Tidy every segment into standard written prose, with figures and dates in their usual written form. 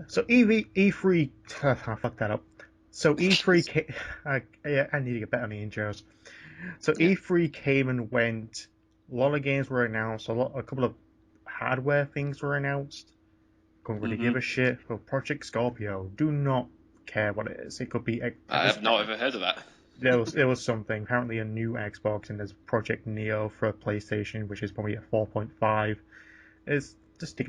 So E3, I fucked that up. So E3 came, I need to get better on the intros. So Yeah. E3 came and went. A lot of games were announced. A couple of hardware things were announced. Don't really give Hmm. a shit. For Project Scorpio, do not care what it is. It could be. I have not ever heard of that. There was something. Apparently, a new Xbox, and there's Project Neo for PlayStation, which is probably a 4.5. It's just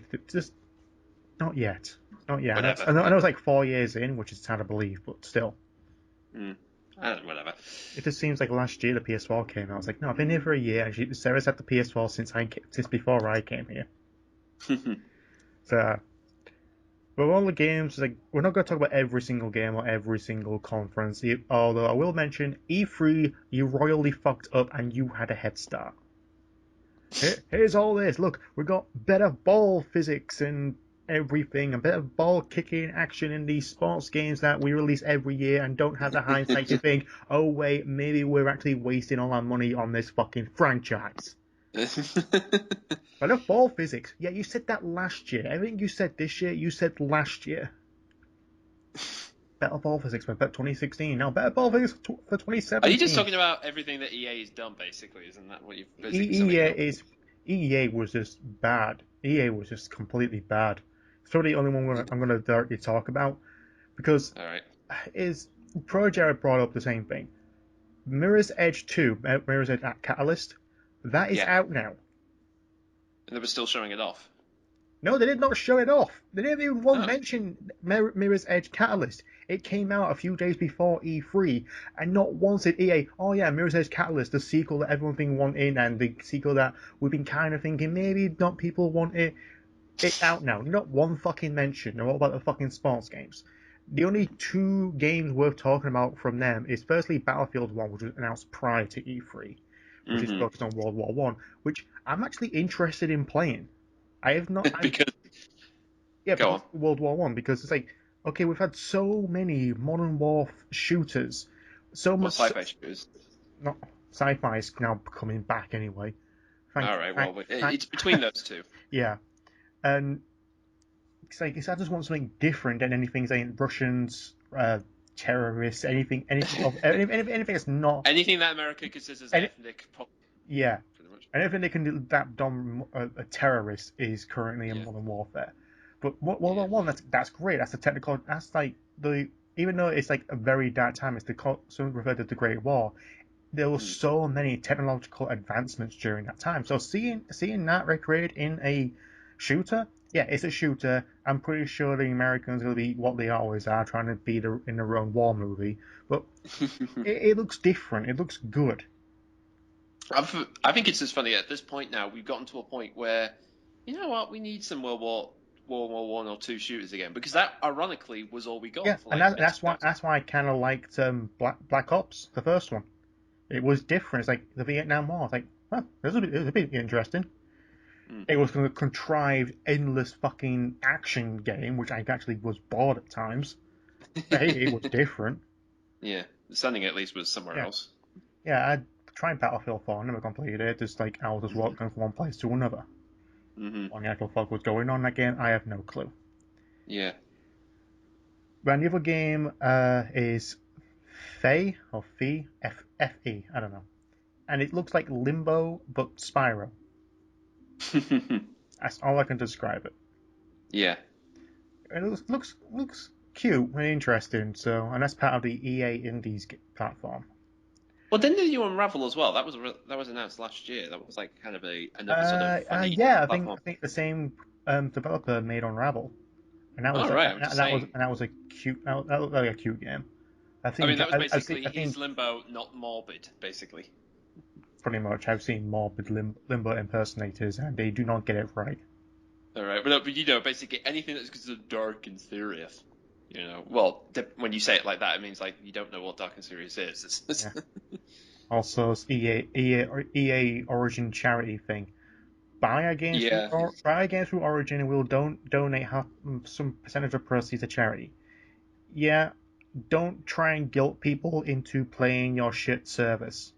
not yet. Not yet. Whatever. I know it's like 4 years in, which is hard to believe, but still. Mm. Whatever. It just seems like last year the PS4 came out. I was like, no, I've been here for a year. Actually, Sarah's had the PS4 since before I came here. So, but all the games, like, we're not going to talk about every single game or every single conference. Although I will mention E3, you royally fucked up and you had a head start. Here's all this. Look, we got better ball physics and everything, and better ball kicking action in these sports games that we release every year, and don't have the hindsight to think, oh wait, maybe we're actually wasting all our money on this fucking franchise. Better ball physics. Yeah, you said that last year. Everything you said this year, you said last year. Better ball physics for 2016. Now better ball physics for Are you just 2017. talking about everything that EA has done, basically? Isn't that what you're basically summing EA up? is EA was just bad. EA was just completely bad. It's probably the only one I'm going to directly talk about because All right. is Pro Jared brought up the same thing. Mirror's Edge 2, Mirror's Edge Catalyst, that is Yeah. out now. And they were still showing it off. No, they did not show it off. They didn't even once Oh. mention Mirror's Edge Catalyst. It came out a few days before E3, and not once did EA, oh yeah, Mirror's Edge Catalyst, the sequel that everyone's been wanting, and the sequel that we've been kind of thinking maybe not people want it. It's out now. Not one fucking mention. They're all about the fucking sports games. The only two games worth talking about from them is firstly Battlefield 1, which was announced prior to E3, which is Mm-hmm. focused on World War One, which I'm actually interested in playing. I have not. Because Yeah, go because on. World War One, because it's like, okay, we've had so many modern war shooters, so Well, much. sci-fi shooters. Not sci-fi is now coming back anyway. All right. Well, Thank, it's between those two. yeah, and it's like I just want something different than anything saying Russians, terrorists, anything that's not. Anything that America considers Any, ethnic, yeah, pretty much. anything they can do that done a terrorist is currently in Yeah. modern warfare. But World Yeah. War One, that's great. That's the technical. That's like the even though it's like a very dark time, it's some referred to the Great War. There were Mm. so many technological advancements during that time. So seeing that recreated in a shooter, yeah, it's a shooter. I'm pretty sure the Americans will be what they always are, trying to be in their own war movie. But it looks different. It looks good. I think it's just funny at this point now. We've gotten to a point where, you know what, we need some World War One or two shooters again because that ironically was all we Yeah, got for and like the next that's why I kind of liked Black Ops, the first one. It was different. It's like the Vietnam War. It's like, huh, this is a bit interesting. Mm. It was a contrived, endless fucking action game, which I actually was bored at times. But hey, it was different. Yeah, the sending at least was somewhere Yeah, else. yeah. I tried Battlefield 4, never completed it. Just like I was just Hmm. walking from one place to another. Hmm. What the actual fuck was going on again? I have no clue. Yeah. But the other game is Fe or Fee Fe. I don't know. And it looks like Limbo but Spyro. That's all I can describe it. Yeah. It looks cute and interesting. So, and that's part of the EA Indies platform. Well, didn't they do Unravel as well? That was announced last year. That was like kind of another sort of funny Yeah, platform. I think the same developer made Unravel, and that Oh, was right. I'm just saying. a cute that looked like a cute game. I mean, that was I've basically seen his Limbo, not Morbid, basically. pretty much I've seen morbid Limbo impersonators, and they do not get it right. All right, but you know, basically anything that's considered dark and serious. You know, well, when you say it like that, it means like you don't know what dark and serious is. Yeah. Also, it's EA Origin charity thing. Yeah. Buy a game through Origin, and we'll donate some percentage of proceeds to charity. Yeah, don't try and guilt people into playing your shit service.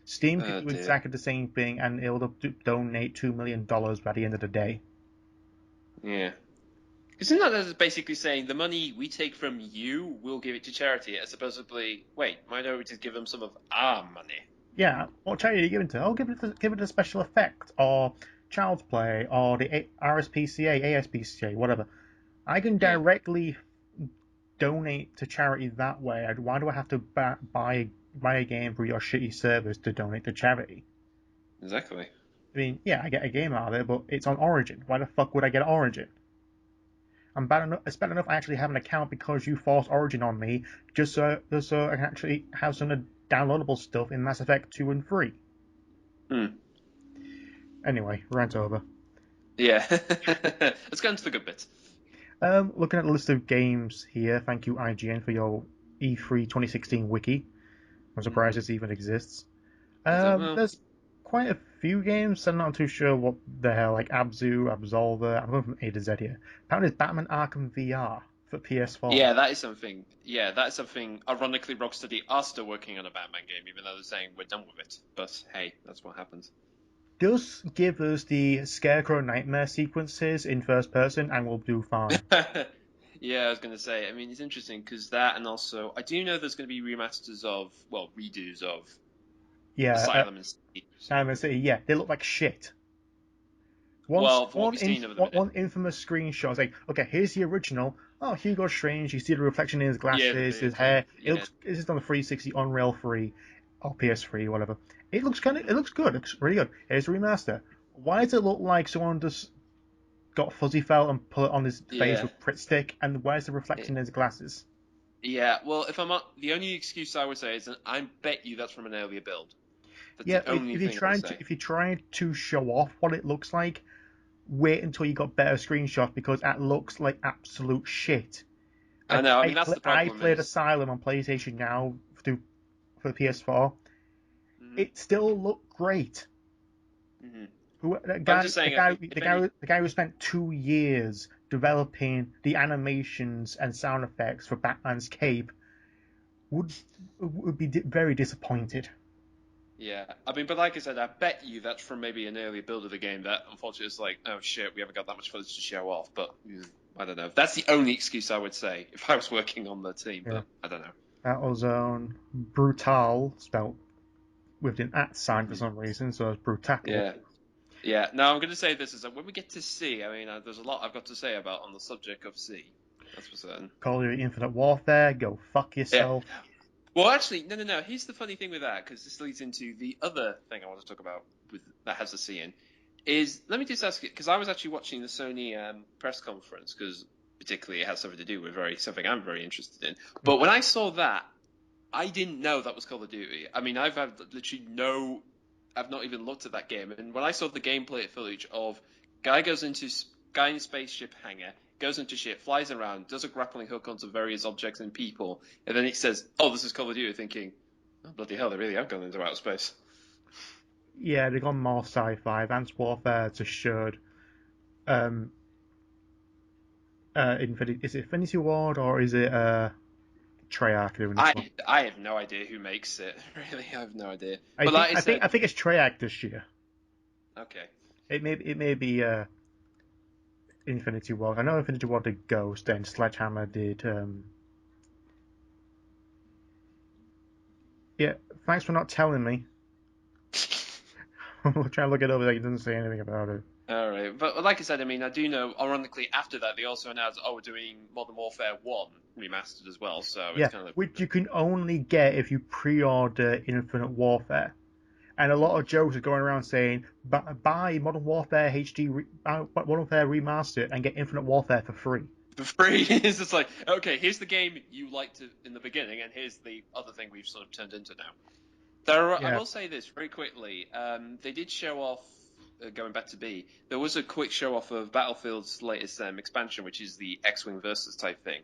Steam could Oh do dear. exactly the same thing, and it'll donate $2 million by the end of the day. Yeah. Isn't that basically saying the money we take from you, we'll give it to charity, as opposed to, wait, why don't we just give them some of our money? Yeah, what charity are you giving to? Oh, give it a special effect, or Child's Play, or the RSPCA, ASPCA, whatever. I can Yeah, directly donate to charity that way. Why do I have to buy a game for your shitty service to donate to charity? exactly. I mean, yeah, I get a game out of it, but it's on Origin. Why the fuck would I get Origin? It's bad enough I actually have an account because you forced Origin on me, just so I can actually have some downloadable stuff in Mass Effect 2 and 3. Hmm. Anyway, rant over. Yeah. Let's get into the good bits. Looking at the list of games here, thank you IGN for your E3 2016 wiki. I'm surprised this even exists. Well, There's quite a few games. I'm not too sure what the hell, like Abzu, Absolver. I'm going from A to Z here. Apparently, there's Batman Arkham VR for PS4. yeah, that is something. Yeah, that is something. Ironically, Rocksteady are still working on a Batman game, even though they're saying we're done with it. But hey, that's what happens. Does give us the Scarecrow Nightmare sequences in first person, and we'll do fine. Yeah, I was going to say. I mean, it's interesting because that, and also I do know there's going to be remasters of, well, redos of Yeah, Asylum and Steve. So, I'm gonna say yeah, they look like shit. well, for what we've seen of them, One infamous screenshot is like, okay, here's the original. Oh, Hugo Strange. You see the reflection in his yeah, the glasses, beard his thing. hair. It Yeah, looks. This is on the 360 Unreal 3 or PS3, whatever. It looks it looks good. It looks really good. Here's the remaster. Why does it look like someone just got fuzzy felt and put it on his face yeah. with Pritt stick? And where's the reflection in his glasses? Yeah, well, if I'm not, the only excuse I would say is that I bet you that's from an earlier build. That's Yeah, the only thing I would say. if you try to show off what it looks like, wait until you got better screenshots because that looks like absolute shit. I know. I mean, that's the I problem played is. Asylum on PlayStation Now for PS4. Mhm, It still looked great. mhm. I'm just The saying, guy, if any, the guy who spent 2 years developing the animations and sound effects for Batman's cape would would be very disappointed. yeah. I mean, but like I said, I bet you that's from maybe an earlier build of the game that unfortunately is like, oh shit, we haven't got that much footage to show off. But I don't know. That's the only excuse I would say if I was working on the team. Yeah, But I don't know. Battlezone Brutal spelled with an at sign for Mhm. some reason, so it's Brutal. Yeah. Yeah. Now I'm going to say this is that when we get to C, I mean, there's a lot I've got to say about on the subject of C. That's for certain. Call of Duty Infinite Warfare, go fuck Yeah. yourself. Well, actually, no. Here's the funny thing with that, because this leads into the other thing I want to talk about with that has a C in. Is let me just ask you, because I was actually watching the Sony press conference, because particularly it has something to do with something I'm very interested in. But when I saw that, I didn't know that was Call of Duty. I mean, I've had literally I've not even looked at that game. And when I saw the gameplay footage of guy in spaceship hangar, goes into shit, flies around, does a grappling hook onto various objects and people, and then it says, "Oh, this is Call of Duty," thinking, "Oh, bloody hell, they really have gone into outer space." Yeah, they've gone more sci-fi. Advanced Warfare just showed um Infinity. Is it Infinity Ward or is it Treyarch doing this one? I have no idea who makes it. Really, I have no idea. But like I said, I think it's Treyarch this year. okay. It may be Infinity Ward. I know Infinity Ward did Ghost and Sledgehammer did. Yeah, thanks for not telling me. We'll try and look it up. Like, it doesn't say anything about it. All right, but like I said, I mean, I do know. Ironically, after that, they also announced, "Oh, we're doing Modern Warfare 1 remastered as well." So it's Yeah, kind of which you can only get if you pre-order Infinite Warfare. And a lot of jokes are going around saying, buy Modern Warfare Modern Warfare Remastered and get Infinite Warfare for free. for free. It's just like, okay, here's the game you liked in the beginning, and here's the other thing we've sort of turned into now. I Yeah, will say this very quickly. They did show off, going back to B, there was a quick show off of Battlefield's latest expansion, which is the X-Wing versus type thing.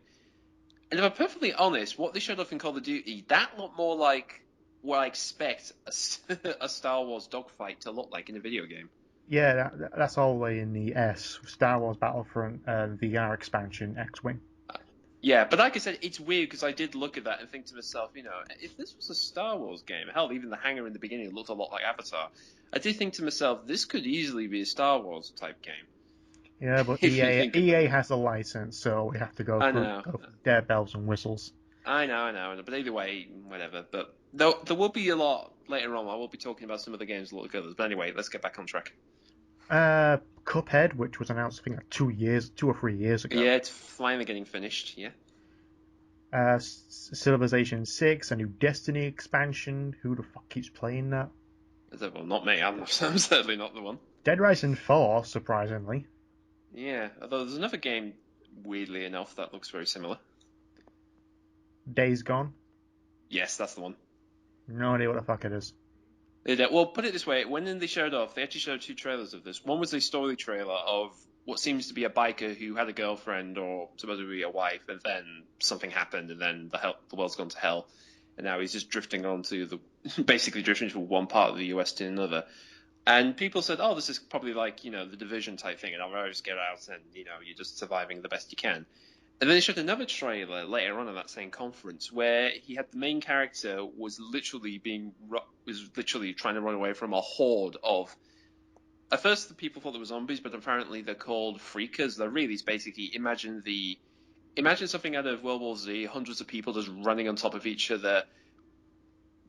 And if I'm perfectly honest, what they showed off in Call of Duty, that looked more like what I expect a Star Wars dogfight to look like in a video game. yeah, that's all the way in the S. Star Wars Battlefront VR expansion X-Wing. Yeah, but like I said, it's weird because I did look at that and think to myself, if this was a Star Wars game, hell, even the hangar in the beginning looked a lot like Avatar. I did think to myself, this could easily be a Star Wars type game. Yeah, but If you think about EA it. has a license, so we have to I know. go through their bells and whistles. I know. But either way, whatever. But there will be a lot later on. I will be talking about some of the games a little further. But anyway, let's get back on track. Cuphead, which was announced I think like 2 or 3 years ago. Yeah, it's finally getting finished. Yeah. Civilization 6, a new Destiny expansion. Who the fuck keeps playing that? Well, not me. I'm certainly not the one. Dead Rising 4, surprisingly. Yeah. Although there's another game, weirdly enough, that looks very similar. Days Gone. Yes, that's the one. No idea what the fuck it is. Well, put it this way: when they showed off, they actually showed 2 trailers of this. One was a story trailer of what seems to be a biker who had a girlfriend or supposed to be a wife, and then something happened, and then the world's gone to hell, and now he's just drifting onto basically drifting from one part of the US to another. And people said, "Oh, this is probably like the Division type thing, and I'll just get out, and you're just surviving the best you can." And then they showed another trailer later on in that same conference where he had the main character was literally trying to run away from a horde of. At first, the people thought they were zombies, but apparently they're called freakers. They're really basically imagine something out of World War Z, hundreds of people just running on top of each other,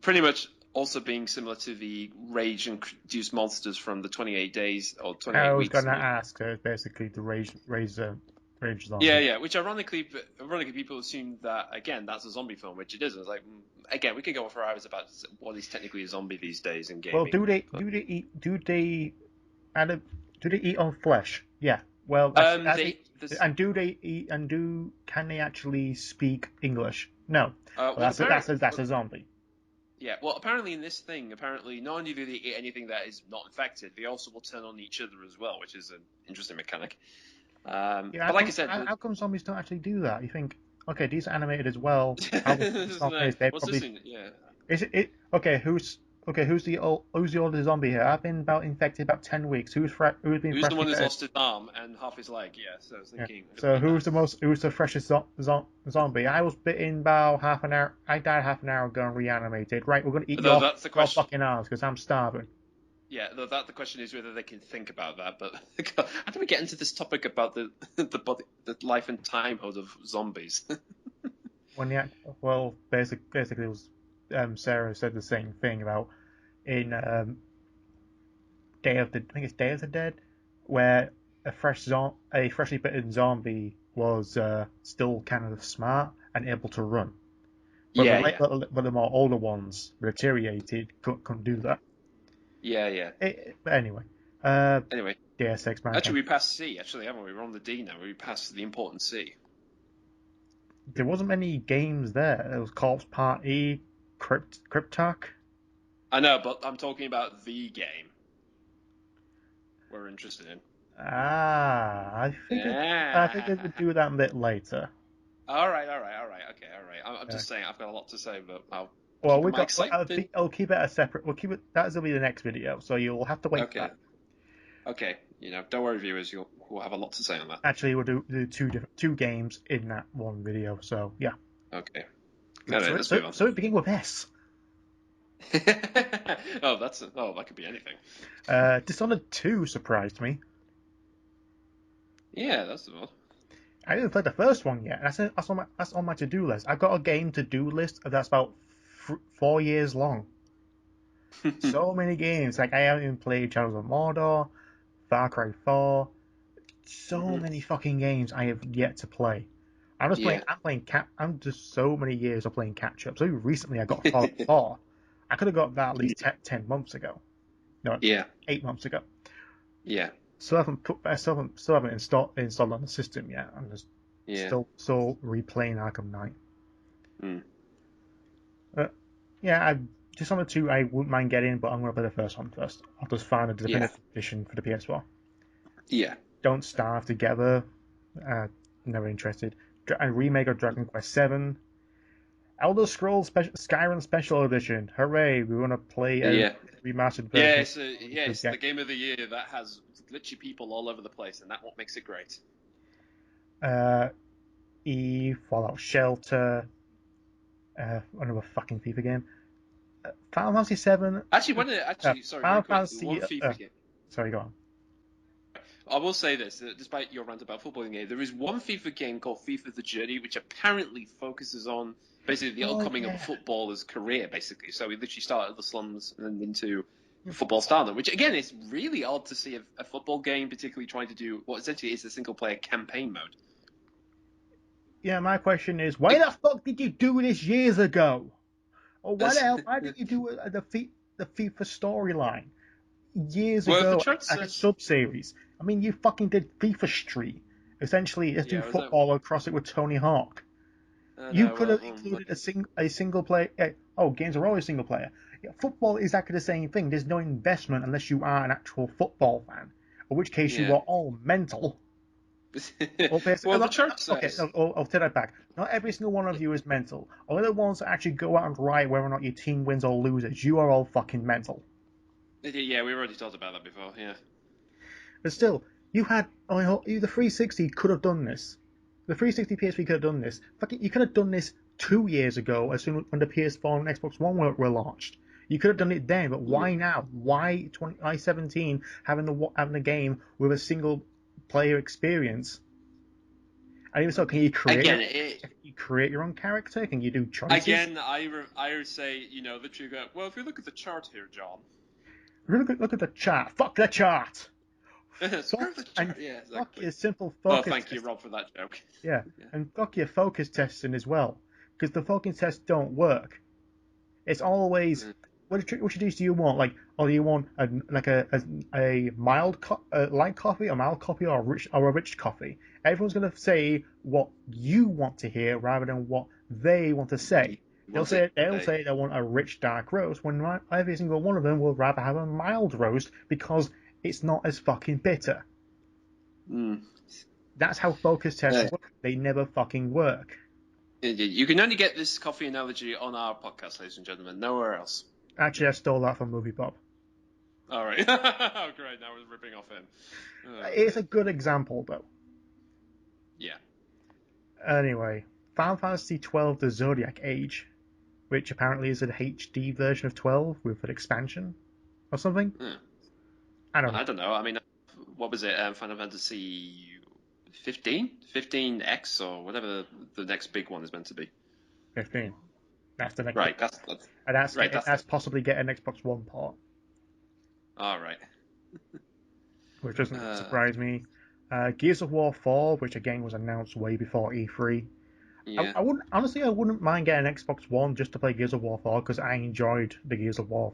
pretty much also being similar to the rage-induced monsters from the 28 Days or I 28 was Weeks. gonna ask, so it's basically the Rage Yeah, Zombie. yeah. Which ironically, people assume that again that's a zombie film, which it isn't. It's like again, we could go on for hours about what is technically a zombie these days in Well, gaming. But, add a, do they eat on flesh? Yeah. Well, actually, they this and do they eat and can they actually speak English? No. well apparently That's a zombie. yeah well apparently in this thing apparently not only do they eat anything that is not infected, they also will turn on each other as well, which is an interesting mechanic. Yeah. But like I said, How come zombies don't actually do that? You think, okay, these are animated as well. How the zombies? They what's this probably thing? Yeah. is it okay? Who's the older zombie here? I've been about infected about 10 weeks. Who's been Who's the freshly one who's bitten? lost his arm and half his leg? Yeah, so I was Yeah. thinking So about that. who's the freshest zombie? I was bitten about half an hour. I died half an hour ago and reanimated. Right, we're gonna eat Though that's the your question. fucking arms because I'm starving. Yeah, though that the question is whether they can think about that. But how do we get into this topic about the life and timehood of zombies? When the well, basically it was Sarah said the same thing about in I think it's Day of the Dead, where a freshly bitten zombie was still kind of smart and able to run. But Yeah, yeah, but the more older ones, deteriorated, couldn't do that. yeah. But anyway, uh, Anyway, Deus Ex actually, Mankind. we passed C. Actually, haven't we? We're on the D now. We passed the important C. There wasn't many games there. There was Corpse Party, Cryptarch. I know, but I'm talking about the game we're interested in. I think they would Yeah. do that a bit later. All right. Okay, all right. I'm Uh, just saying I've got a lot to say, but I'll well, keep we my got. excitement. I'll keep it a separate. We'll keep it. That'll be the next video, so you'll have to wait for Okay. that. Okay. Don't worry, viewers. We'll have a lot to say on that. Actually, we'll do two games in that one video. So yeah. Okay. All right. Let's move on. So it begins with S. That could be anything. Dishonored 2 surprised me. Yeah, that's the one. I didn't play the first one yet. That's on my to-do list. I've got a game to-do list that's about 4 years long. So many games. Like I haven't even played Shadows of Mordor, Far Cry 4. So many fucking games I have yet to play. Yeah. I'm just so many years of playing catch up. So recently I got Fallout 4. I could have got that at least 10 months ago. No, Yeah. 8 months ago. Yeah. I still haven't installed on the system yet. I'm just Yeah. still replaying Arkham Knight. Mm. Yeah, I just on the two I wouldn't mind getting, but I'm gonna play the first one first. I'll just find a Yeah. definitive edition for the PS4. Yeah. Don't Starve Together. Never interested. A remake of Dragon Quest 7. Elder Scrolls Skyrim Special Edition. Hooray! We want to play a Yeah. remastered Yeah. version. It's the game of the year that has glitchy people all over the place, and that's what makes it great. Eve, Fallout Shelter. Another fucking FIFA game. Final Fantasy 7. Actually, sorry, very Final quickly, Fantasy. one FIFA game. Sorry, go on. I will say this, despite your rant about footballing game, there is one FIFA game called FIFA The Journey, which apparently focuses on basically the Oh upcoming of a yeah. footballer's career, basically. So he literally started at the slums and then into football stardom, which again is really odd to see a football game particularly trying to do what essentially is a single-player campaign mode. Yeah, my question is, why the fuck did you do this years ago? Or why the hell? Why did you do the FIFA storyline years Well, if the ago chart as a says, sub series? I mean, you fucking did FIFA Street. Essentially, let's do yeah, was that? football across it with Tony Hawk. You No, could well, have included a single player. Oh, games are always single player. Yeah, football is exactly the same thing. There's no investment unless you are an actual football fan, in which case you yeah. are all mental. Well, Well, the chart okay, says, I'll take that back. Not every single one of you is mental. Only the ones that actually go out and write whether or not your team wins or loses. You are all fucking mental. yeah, we already talked about that before. Yeah. But still, the 360 could have done this. The 360 PSP could have done this. Fucking, you could have done this 2 years ago, as soon when the PS4 and Xbox One were launched. You could have done it then, but Mm. why now? Why 2017 having a game with a single player experience? And even so, Again, can you create your own character? Can you do choices? again, I would say, literally go, well, if you look at the chart here, John, Look at the chart. Fuck the chart. screw Fuck the and chart. Yeah, fuck exactly. your simple Oh, focus thank you, test. Rob, for that joke. Yeah, Yeah. and fuck your focus testing as well, because the focus tests don't work. It's always Mm. which juice do you want? Like, do you want a mild light coffee, a mild coffee, or a rich coffee? Everyone's gonna say what you want to hear rather than what they want to You say. want to They'll say, say they want a rich dark roast when every single one of them will rather have a mild roast because it's not as fucking bitter. mm. That's how focus tests Uh, work. They never fucking work. you can only get this coffee analogy on our podcast, ladies and gentlemen, nowhere else. Actually, I stole that from Movie Bob. All right. Oh, great. Now we're ripping off him. Oh, It's dear. a good example, though. Yeah. Anyway, Final Fantasy XII: The Zodiac Age, which apparently is an HD version of 12 with an expansion or something. Hmm. I don't know. I don't know. I mean, what was it? Final Fantasy 15? 15X or whatever the next big one is meant to be. 15. That's the next bit. Right. That's And right. That's that's possibly get an Xbox One port, all right. which doesn't Uh, surprise me. Gears of War 4, which again was announced way before E3. yeah. I wouldn't mind getting an Xbox One just to play Gears of War 4 because I enjoyed the Gears of War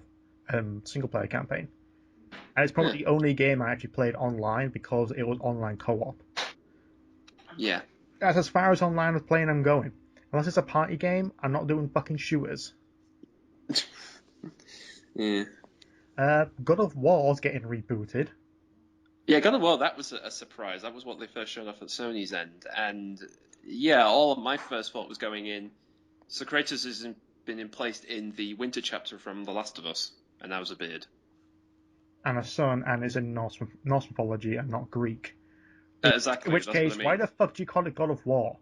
single player campaign. And it's Huh. probably the only game I actually played online because it was online co-op. Yeah. That's as far as online as playing I'm going. Unless it's a party game, I'm not doing fucking shooters. Yeah. God of War's getting rebooted. Yeah, God of War, that was a surprise. That was what they first showed off at Sony's end. And yeah, all of my first thought was going in. So Kratos has been placed in the winter chapter from The Last of Us, and now has a beard. And a son, and is in Norse mythology and not Greek. In Exactly, which that's what I case, why mean. the fuck do you call it God of War?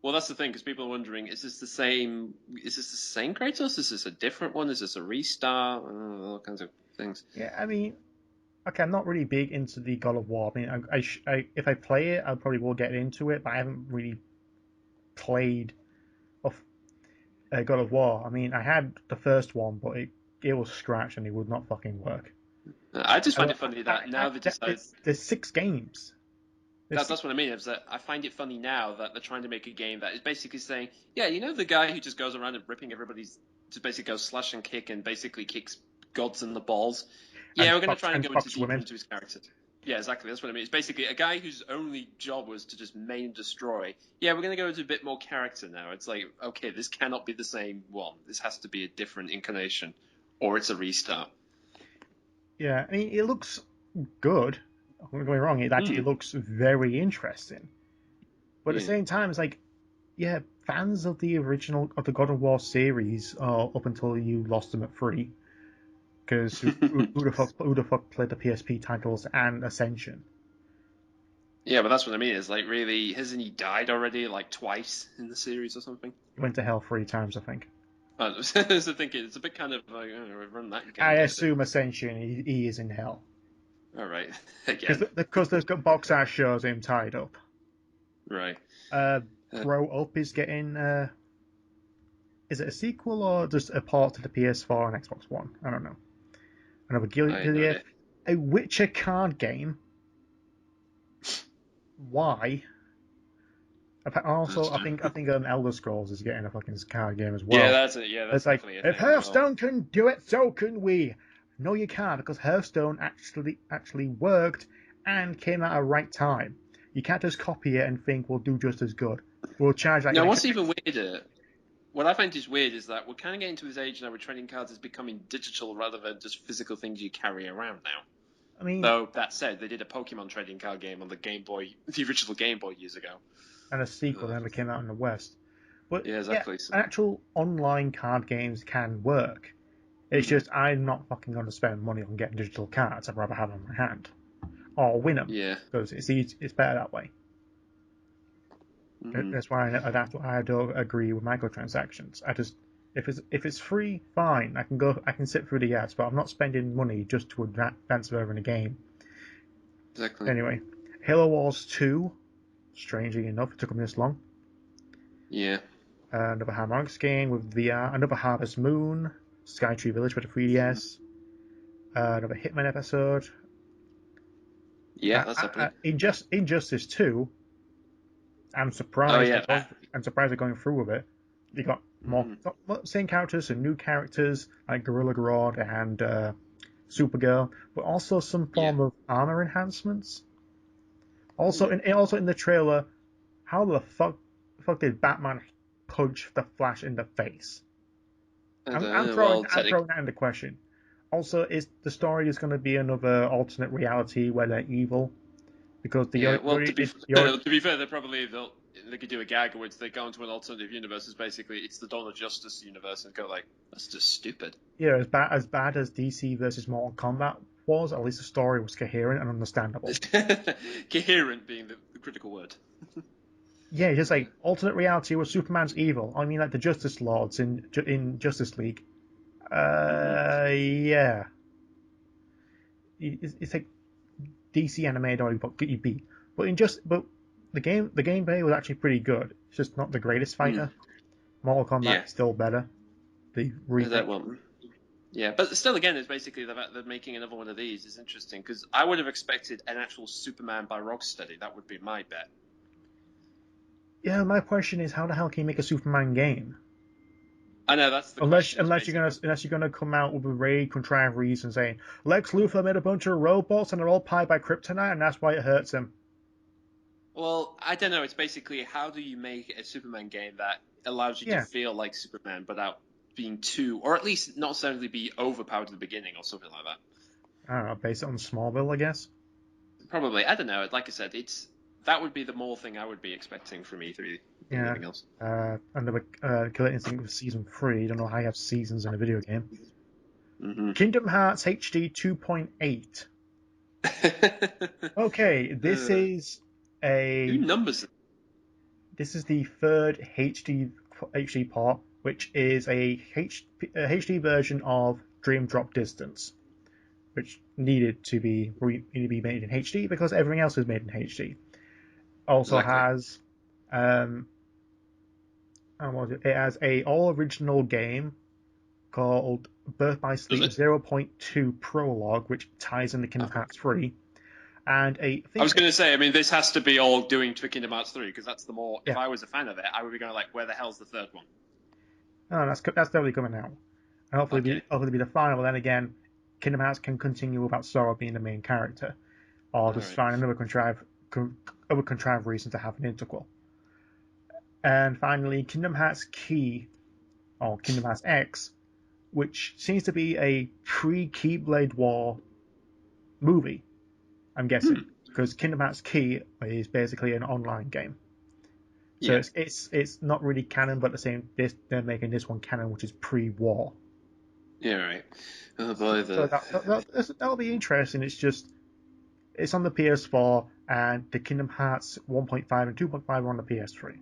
Well, that's the thing, because people are wondering: is this the same? Is this the same Kratos? Is this a different one? Is this a restart? All kinds of things. Yeah, I mean, okay, I'm not really big into the God of War. I mean, if I play it, I probably will get into it, but I haven't really played of God of War. I mean, I had the first one, but it was scratched and it would not fucking work. I just find it funny that now they decided. There's 6 games. There's six, That's what I mean. Is that I find it funny now that they're trying to make a game that is basically saying, yeah, the guy who just goes around and ripping everybody's, just basically goes slash and kick and basically kicks gods in the balls. Yeah, we're going to try and go into fucks deeper women. into his character. Yeah, exactly. That's what I mean. It's basically a guy whose only job was to just maim and destroy. Yeah, we're going to go into a bit more character now. It's like, okay, this cannot be the same one. This has to be a different incarnation, or it's a restart. Yeah, I mean, it looks good. I'm not going wrong. It actually Hmm. looks very interesting. But at the Yeah. same time, it's like, yeah, fans of the original of the God of War series up until you lost them at 3. Because who the fuck played the PSP titles and Ascension? Yeah, but that's what I mean. Is like, really, hasn't he died already, like twice in the series or something? Went to hell 3 times, I think. That's the thing. It's a bit kind of like, oh, we've run that I gauntlet a bit. assume Ascension, he is in hell. All right. Again. Because they've got box art shows him tied up. Right. Grow Up is getting. Is it a sequel or just a port to the PS4 and Xbox One? I don't know. Another I know Gilead. it. A Witcher card game. Why? Also, I think Elder Scrolls is getting a fucking card game as Yeah, well. that's it. Yeah, that's It's like, definitely a if thing as well. Hearthstone can do it, so can we. No, you can't, because Hearthstone actually worked and came at a right time. You can't just copy it and think we'll do just as good. We'll charge like No, an what's even weirder, what I find is weird is that we're kind of getting to this age now where trading cards is becoming digital rather than just physical things you carry around now. I mean, Though, that said, they did a Pokemon trading card game on the Game Boy, the original Game Boy years ago. and a sequel that never came out in the West. But Yeah, yeah, exactly. So, actual online card games can work. It's just I'm not fucking going to spend money on getting digital cards. I'd rather have them in my hand or win them yeah. because it's better that way. Mm-hmm. That's why I don't agree with microtransactions. I just if it's free, fine. I can sit through the ads, but I'm not spending money just to advance further in the game. Exactly. Anyway, Halo Wars 2. Strangely enough, it took them this long. Yeah. Another Harmonix game with VR. Another Harvest Moon. Skytree Village for the 3DS. Another Hitman episode. Yeah, that's happening. Injustice 2. I'm Oh, surprised yeah, that. they're going through with it. You got more Mm-hmm. same characters and new characters like Gorilla Grodd and Supergirl, but also some Yeah. form of armor enhancements. Also, Hmm. in the trailer, how the fuck did Batman punch the Flash in the face? I don't know. Well, I'm technically. throwing that into question. Also, is the story is going to be another alternate reality where they're evil? Because Yeah, well, to be the to be fair, they could do a gag where they go into an alternative universe. Is basically it's the Dawn of Justice universe, and go like, that's just stupid. yeah, as bad as DC versus Mortal Kombat was, at least the story was coherent and understandable. Coherent being the critical word. Yeah, just like alternate reality where Superman's evil. I mean, like the Justice Lords in Justice League. Mm-hmm. Yeah, it's like DC animated or you beat. But the gameplay was actually pretty good. It's just not the greatest Mm. fighter. Mortal Yeah, Kombat still better. The that remake. one. Yeah, but still, again, it's basically the fact that making another one of these is interesting because I would have expected an actual Superman by Rocksteady. That would be my bet. Yeah, my question is, how the hell can you make a Superman game? I know that's the question. Is basically Unless you're gonna come out with a very contrived reason saying Lex Luthor made a bunch of robots and they're all powered by kryptonite and that's why it hurts him. well, I don't know. It's basically how do you make a Superman game that allows you to Yeah, feel like Superman without being too, or at least not necessarily be overpowered at the beginning or something like that. I don't know, base it on Smallville, I guess. Probably, I don't know. Like I said, it's that would be the more thing I would be expecting from E3 than Yeah. anything else. Another Killer Instinct with season 3. Don't know how you have seasons in a video game. Mm-hmm. Kingdom Hearts HD 2.8. Okay, Who a numbers? this is the third HD part, which is a HD version of Dream Drop Distance, which needed to be made in HD because everything else is made in HD. Also Exactly. has it has a all original game called Birth by Does Sleep it? 0.2 Prologue, which ties into Kingdom Okay. Hearts 3, and I I think was going to say, I mean, this has to be all doing to Kingdom Hearts 3 because that's the more. If yeah, I was a fan of it, I would be going like, where the hell's the third one? oh, that's definitely coming out, and Okay. hopefully be the final. But then again, Kingdom Hearts can continue without Sora being the main character, or All just right. find other contrived reason to have an interquel. And finally, Kingdom Hearts Key or Kingdom Hearts X, which seems to be a pre-Keyblade War movie. I'm Hmm. guessing because Kingdom Hearts Key is basically an online game, so Yeah. it's not really canon, but they're making this one canon, which is pre-war. Yeah. Right. Oh boy. So that'll be interesting. It's on the PS4 and the Kingdom Hearts 1.5 and 2.5 are on the PS3. Yeah.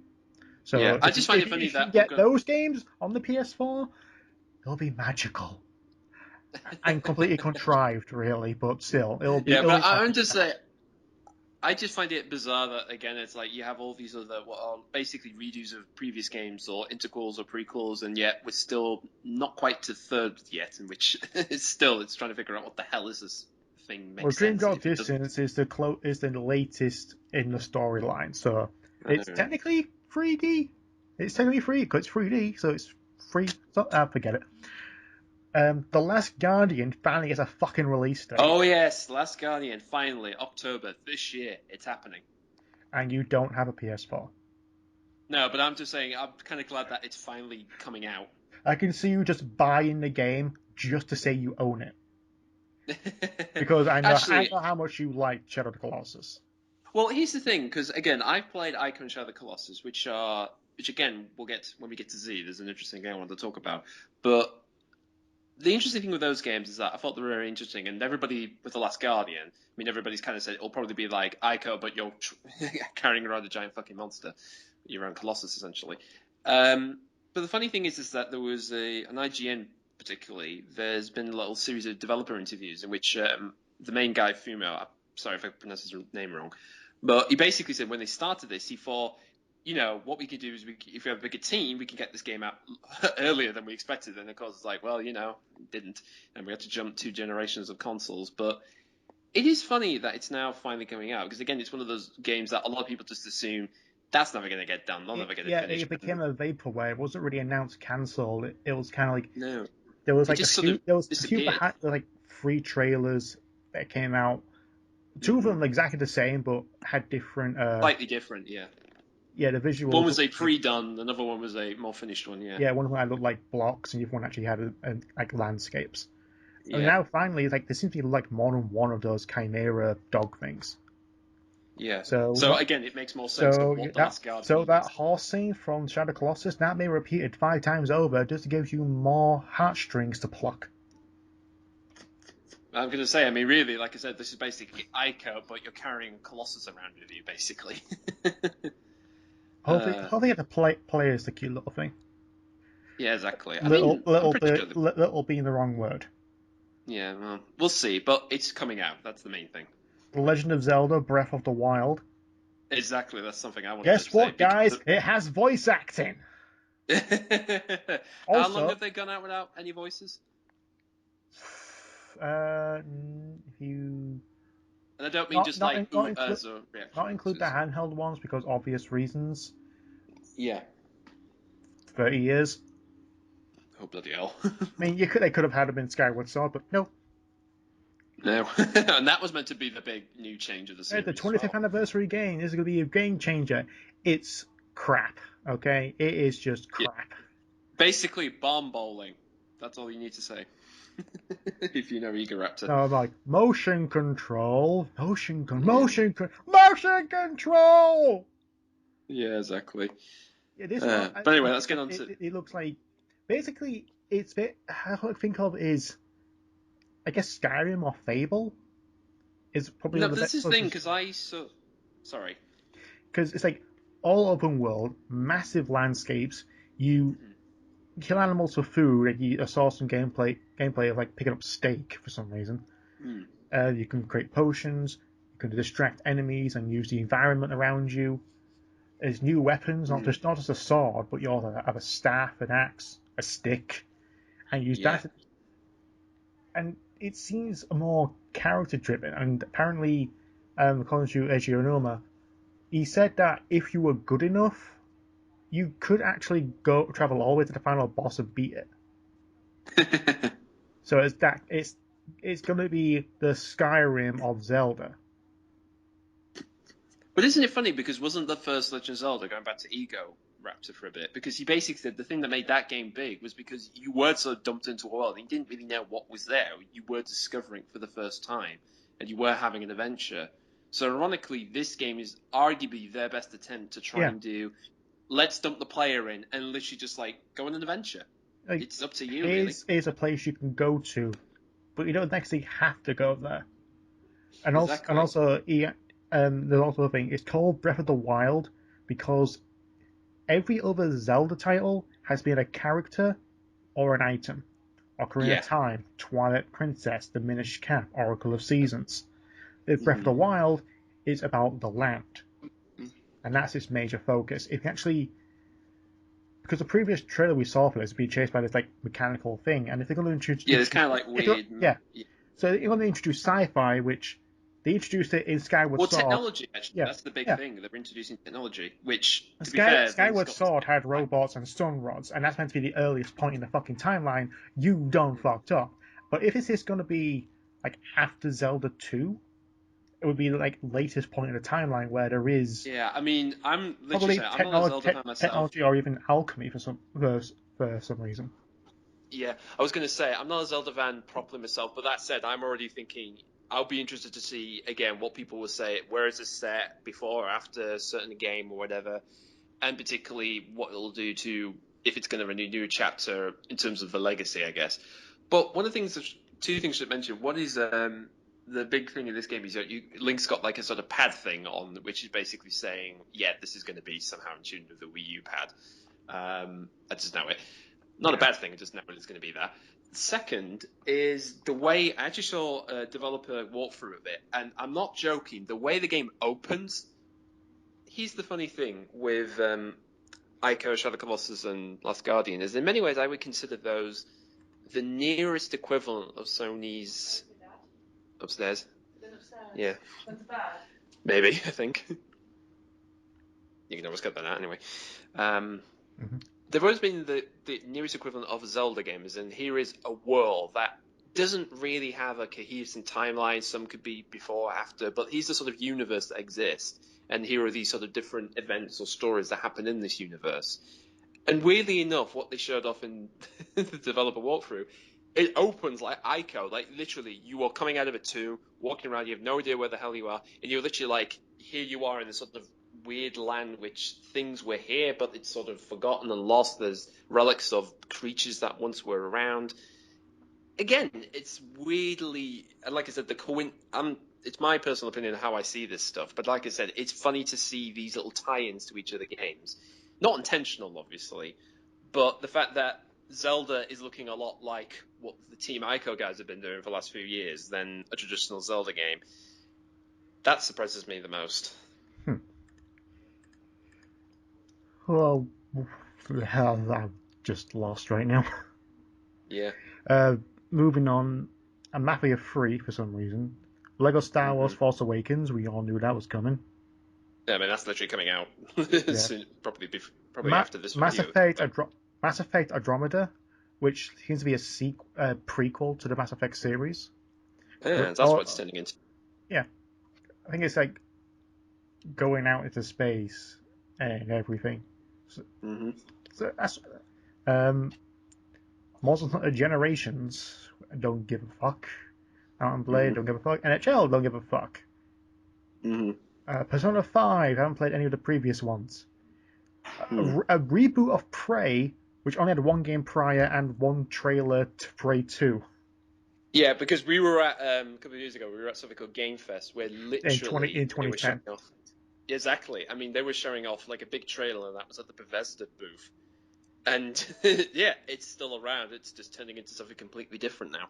So I just find it funny if you that we're get going. those games on the PS4, they'll be magical. and completely contrived, really. But still, Yeah, it'll but be like I'm just saying, I just find it bizarre that again, it's like you have all these other what are basically redos of previous games or interquels or prequels, and yet we're still not quite to third yet, in which it's trying to figure out what the hell is this thing well, makes Dream sense, and Drop if it doesn't, Distance is the latest in the storyline, so I it's don't know. technically 3D. It's technically free because it's 3D, so it's free. So forget it. The Last Guardian finally gets a fucking release date, Oh yes, Last Guardian, finally October this year, it's happening. and you don't have a PS4. No, but I'm just saying, I'm kind of glad that it's finally coming out. I can see you just buying the game just to say you own it, because I Actually, know how much you like Shadow of the Colossus. well, here's the thing, because again, I've played Ico and Shadow of the Colossus, which again we'll get when we get to Z. There's an interesting game I want to talk about, but the interesting thing with those games is that I thought they were very interesting, and everybody with the Last Guardian, I mean, everybody's kind of said it'll probably be like Ico, but you're carrying around a giant fucking monster, you're around Colossus essentially. But the funny thing is that there was an IGN particularly. There's been a little series of developer interviews in which the main guy Fumo, I'm sorry if I pronounced his name wrong, but he basically said when they started this, he thought, what we could do is if we have a bigger team, we can get this game out earlier than we expected. And of course, it's like, well, didn't, and we had to jump 2 generations of consoles. But it is funny that it's now finally coming out because again, it's one of those games that a lot of people just assume that's never going to get done. They'll never get it Yeah, finished. it became a vaporware. It wasn't really announced, cancelled. It was kind of like No, there was it like just sort of there was a few disappeared. like free trailers that came out. Two of Mm-hmm. them exactly the same, but had different. Slightly different, yeah. Yeah, the One visuals. was a pre-done, another one was a more finished one, yeah. Yeah, one of them had looked like blocks, and the other one actually had like landscapes. And Yeah, now finally, like there seems to be like more than one of those chimera dog things. yeah. So So what? again, it makes more sense of what the Last Guardian That is. horse scene from Shadow Colossus that may be repeated 5 times over just to give you more heartstrings to pluck. I'm going to say, I mean, really, like I said, this is basically Ico, but you're carrying Colossus around with you, basically. uh, Hopefully, the play is the cute little thing. yeah, exactly. I mean, I'm pretty sure. Little being the wrong word. Yeah, well, we'll see, but it's coming out. That's the main thing. The Legend of Zelda: Breath of the Wild. Exactly, that's something I wanted to Guess say what, because. guys? It has voice acting. How long Also, have they gone out without any voices? if you And I don't mean just like not ooh include or not reactions. include the handheld ones because obvious reasons. Yeah. 30 years. Oh bloody hell. I mean, they could have had them in Skyward Sword, but no. No, and that was meant to be the big new change of the The series as 25th well. anniversary game is going to be a game changer. It's crap. Okay, it is just Yeah. crap. Basically, bomb bowling. That's all you need to say. If you know Egoraptor. No, like motion control, Yeah. motion control. Yeah, exactly. Yeah, this one, But anyway, let's get on to. it looks like basically it's bit. How I think of is I guess Skyrim or Fable is probably No, one of but the this best is the thing closest because I sorry. because it's like all open world, massive landscapes. You Mhm. kill animals for food. Like I saw some gameplay of like picking up steak for some reason. Mm. You can create potions. You can distract enemies and use the environment around you. There's new weapons, Mm. not just a sword, but you also have a staff, an axe, a stick, and use Yeah. that. And it seems more character driven. And apparently, according to Eiji Onuma, he said that if you were good enough, you could actually go travel all the way to the final boss and beat it. So it's going to be the Skyrim of Zelda. But isn't it funny because wasn't the first Legend of Zelda going back to Ego Raptor for a bit? Because he basically said the thing that made that game big was because you were so dumped into a world and you didn't really know what was there. You were discovering for the first time and you were having an adventure. So ironically, this game is arguably their best attempt to try Yeah, and do let's dump the player in and literally just like go on an adventure. like, It's up to you, really. is a place you can go to, but you don't actually have to go there. Exactly. There's also a thing. It's called Breath of the Wild because every other Zelda title has been a character or an item. Ocarina of Yeah. Time, Twilight Princess, The Minish Cap, Oracle of Seasons. If Breath of the Mm-hmm. Wild is about the land, and that's its major focus. If you actually, because the previous trailer we saw for this, being chased by this like mechanical thing, and if they're going to Yeah, it's introduce, kind of like if you're, weird. yeah, so you're going to introduce sci-fi, which they introduced it in Skyward Well, Sword. technology, actually, Yeah, that's the big yeah. thing. They're introducing technology, which, And to be fair, then Skyward Scott was Sword had robots and stun rods, and that's meant to be the earliest point in the fucking timeline. You done fucked up. But if this is going to be like after Zelda 2, it would be like latest point in the timeline where there is Yeah, I mean, I'm literally probably saying, I'm not a Zelda fan myself. technology or even alchemy for some reason. Yeah, I was going to say, I'm not a Zelda fan properly myself, but that said, I'm already thinking I'll be interested to see, again, what people will say. Where is this set before or after a certain game or whatever? And particularly what it'll do to, if it's going to renew a new chapter in terms of the legacy, I guess. But one of the things, two things I should mention. One is the big thing in this game is that Link's got like a sort of pad thing on, which is basically saying, yeah, this is going to be somehow in tune with the Wii U pad. I just know it. Not a bad thing, I just know it's going to be there. Second is the way I actually saw a developer walkthrough of it, and I'm not joking. The way the game opens, here's the funny thing with Ico, Shadow of the Colossus, and Last Guardian is in many ways I would consider those the nearest equivalent of Sony's upstairs. Yeah, maybe I think you can always cut that out anyway. Mm-hmm. They've always been the nearest equivalent of Zelda games, and here is a world that doesn't really have a cohesive timeline. Some could be before or after, but here's the sort of universe that exists, and here are these sort of different events or stories that happen in this universe. And weirdly enough, what they showed off in the developer walkthrough, it opens like Ico, like literally you are coming out of a tomb, walking around, you have no idea where the hell you are, and you're literally like, here you are in this sort of weird land which things were here, but it's sort of forgotten and lost. There's relics of creatures that once were around. Again, it's weirdly, and like I said, it's my personal opinion of how I see this stuff, but like I said, it's funny to see these little tie-ins to each of the games. Not intentional, obviously, but the fact that Zelda is looking a lot like what the Team Ico guys have been doing for the last few years than a traditional Zelda game, that surprises me the most. Hmm. Well, the hell, I'm just lost right now. Yeah. Uh, moving on, a Mafia 3 for some reason. Lego Star Wars Mm-hmm. Force Awakens, we all knew that was coming. Yeah, I mean, that's literally coming out Yeah. soon, probably after this Mass video. Effect Mass Effect Andromeda, which seems to be a prequel to the Mass Effect series. Yeah, that's what it's Oh, turning into. yeah, I think it's like going out into space and everything. So, Mm-hmm. so that's um, Monster Hunter Generations. Don't give a fuck. Out and Blade, Mm-hmm. don't give a fuck. NHL, don't give a fuck. Mm-hmm. Persona 5, I haven't played any of the previous ones. Hmm. A reboot of Prey, which only had one game prior and one trailer to Prey 2 Yeah, because we were at a couple of years ago, we were at something called Game Fest, where in literally they were showing 2010. off. Exactly. I mean, they were showing off like a big trailer, and that was at the Bethesda booth. And yeah, it's still around. It's just turning into something completely different now.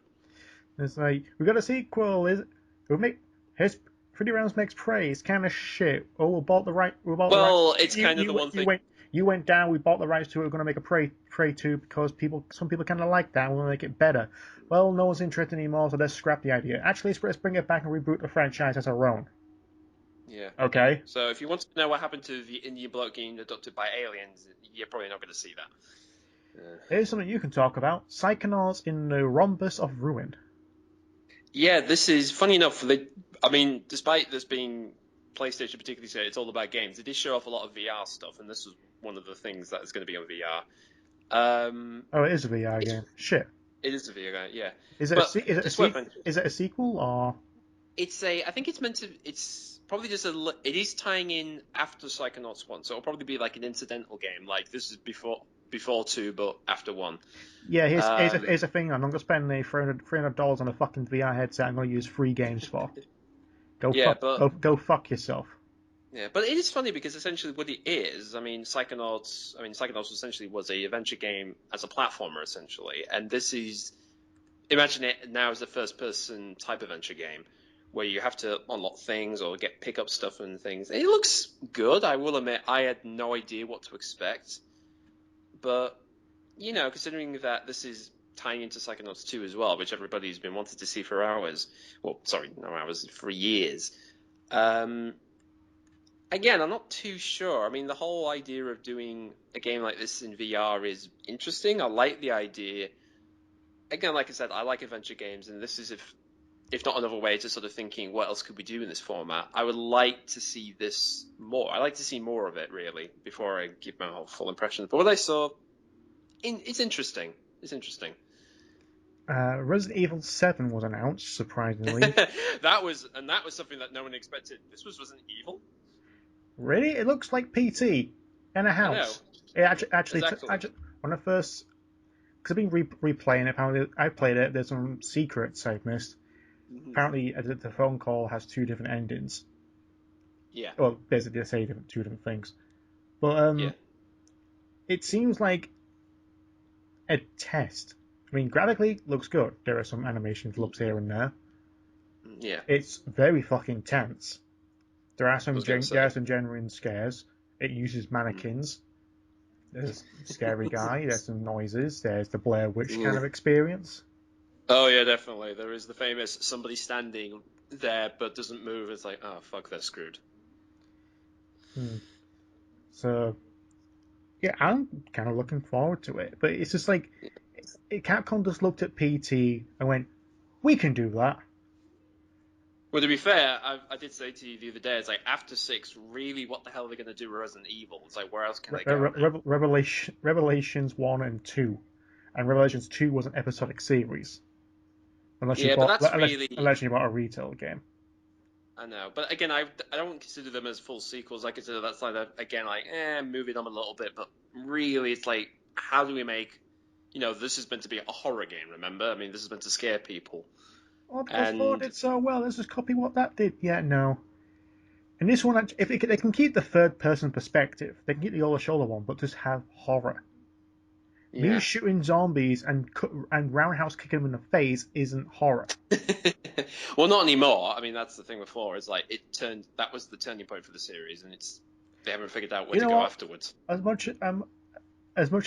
It's like, we got a sequel, we'll make, here's 3D Realms makes Prey, it's kind of shit. Oh, we bought the right, Well, it's kind of the one thing. you went down, we bought the rights to it, we're going to make a Prey 2 because some people kind of like that, we want to make it better. Well, no one's interested anymore, so let's scrap the idea. Actually, let's bring it back and reboot the franchise as our own. Yeah. Okay? So if you want to know what happened to the Indian bloke getting adopted by aliens, you're probably not going to see that. Here's something you can talk about. Psychonauts in the Rhombus of Ruin. Yeah, this is funny enough. I mean, despite this being PlayStation, particularly say it's all about games, they did show off a lot of VR stuff, and this was one of the things that is going to be on VR. Oh, it is a VR It's game. Shit. it is a video game, yeah, Is it but a it's worth mentioning. is it a sequel or? I think it's meant to. It's probably just it is tying in after Psychonauts 1, so it'll probably be like an incidental game. Like this is before 2, but after 1. Yeah, Um, here's a thing. I'm not gonna spend the $300 on a fucking VR headset. I'm gonna use free games for. yeah, but Go fuck yourself. Yeah, but it is funny because essentially what it is, Psychonauts essentially was a adventure game as a platformer essentially, and this is imagine it now as a first-person type adventure game where you have to unlock things or pick up stuff and things. It looks good. I will admit, I had no idea what to expect, but considering that this is tying into Psychonauts 2 as well, which everybody's been wanting to see for hours. Well, sorry, no hours, for years. Again, I'm not too sure. I mean, the whole idea of doing a game like this in VR is interesting. I like the idea. Again, like I said, I like adventure games, and this is if not another way to sort of thinking, what else could we do in this format? I would like to see this more. I like to see more of it, really, before I give my whole full impression. But what I saw, it's interesting. It's interesting. Resident Evil 7 was announced, surprisingly. that was something that no one expected. This was Resident Evil. Really? It looks like PT in a house. It actually, exactly. when I first, because I've been replaying it. Apparently, I played it. There's some secrets I've missed. Mm-hmm. Apparently, the phone call has 2 different endings. Yeah. Well, basically, they say 2 different things. But it seems like a test. I mean, graphically looks good. There are some animation flips here and there. Yeah. It's very fucking tense. There are some genuine scares. It uses mannequins. There's a scary guy. There's some noises. There's the Blair Witch kind of experience. Oh yeah, definitely. There is the famous somebody standing there but doesn't move. It's like, oh fuck, they're screwed. So yeah, I'm kind of looking forward to it. But it's just like Capcom just looked at PT and went, "We can do that." Well, to be fair, I did say to you the other day, it's like after 6, really, what the hell are they going to do with Resident Evil? It's like, where else can they go? Revelations 1 and 2, and Revelations 2 was an episodic series. Unless you bought a retail game. I know, but again, I don't consider them as full sequels. I consider that's like moving on a little bit, but really, it's like, how do we make? This is meant to be a horror game. Remember, I mean, this is meant to scare people. Oh, because 4 did so well, let's just copy what that did. Yeah, no. And this one, if they can keep the third-person perspective, they can keep the over-shoulder one, but just have horror. Yeah. Me shooting zombies and roundhouse kicking them in the face isn't horror. Well, not anymore. I mean, that's the thing with 4. It's like that was the turning point for the series, and they haven't figured out where to go afterwards. As much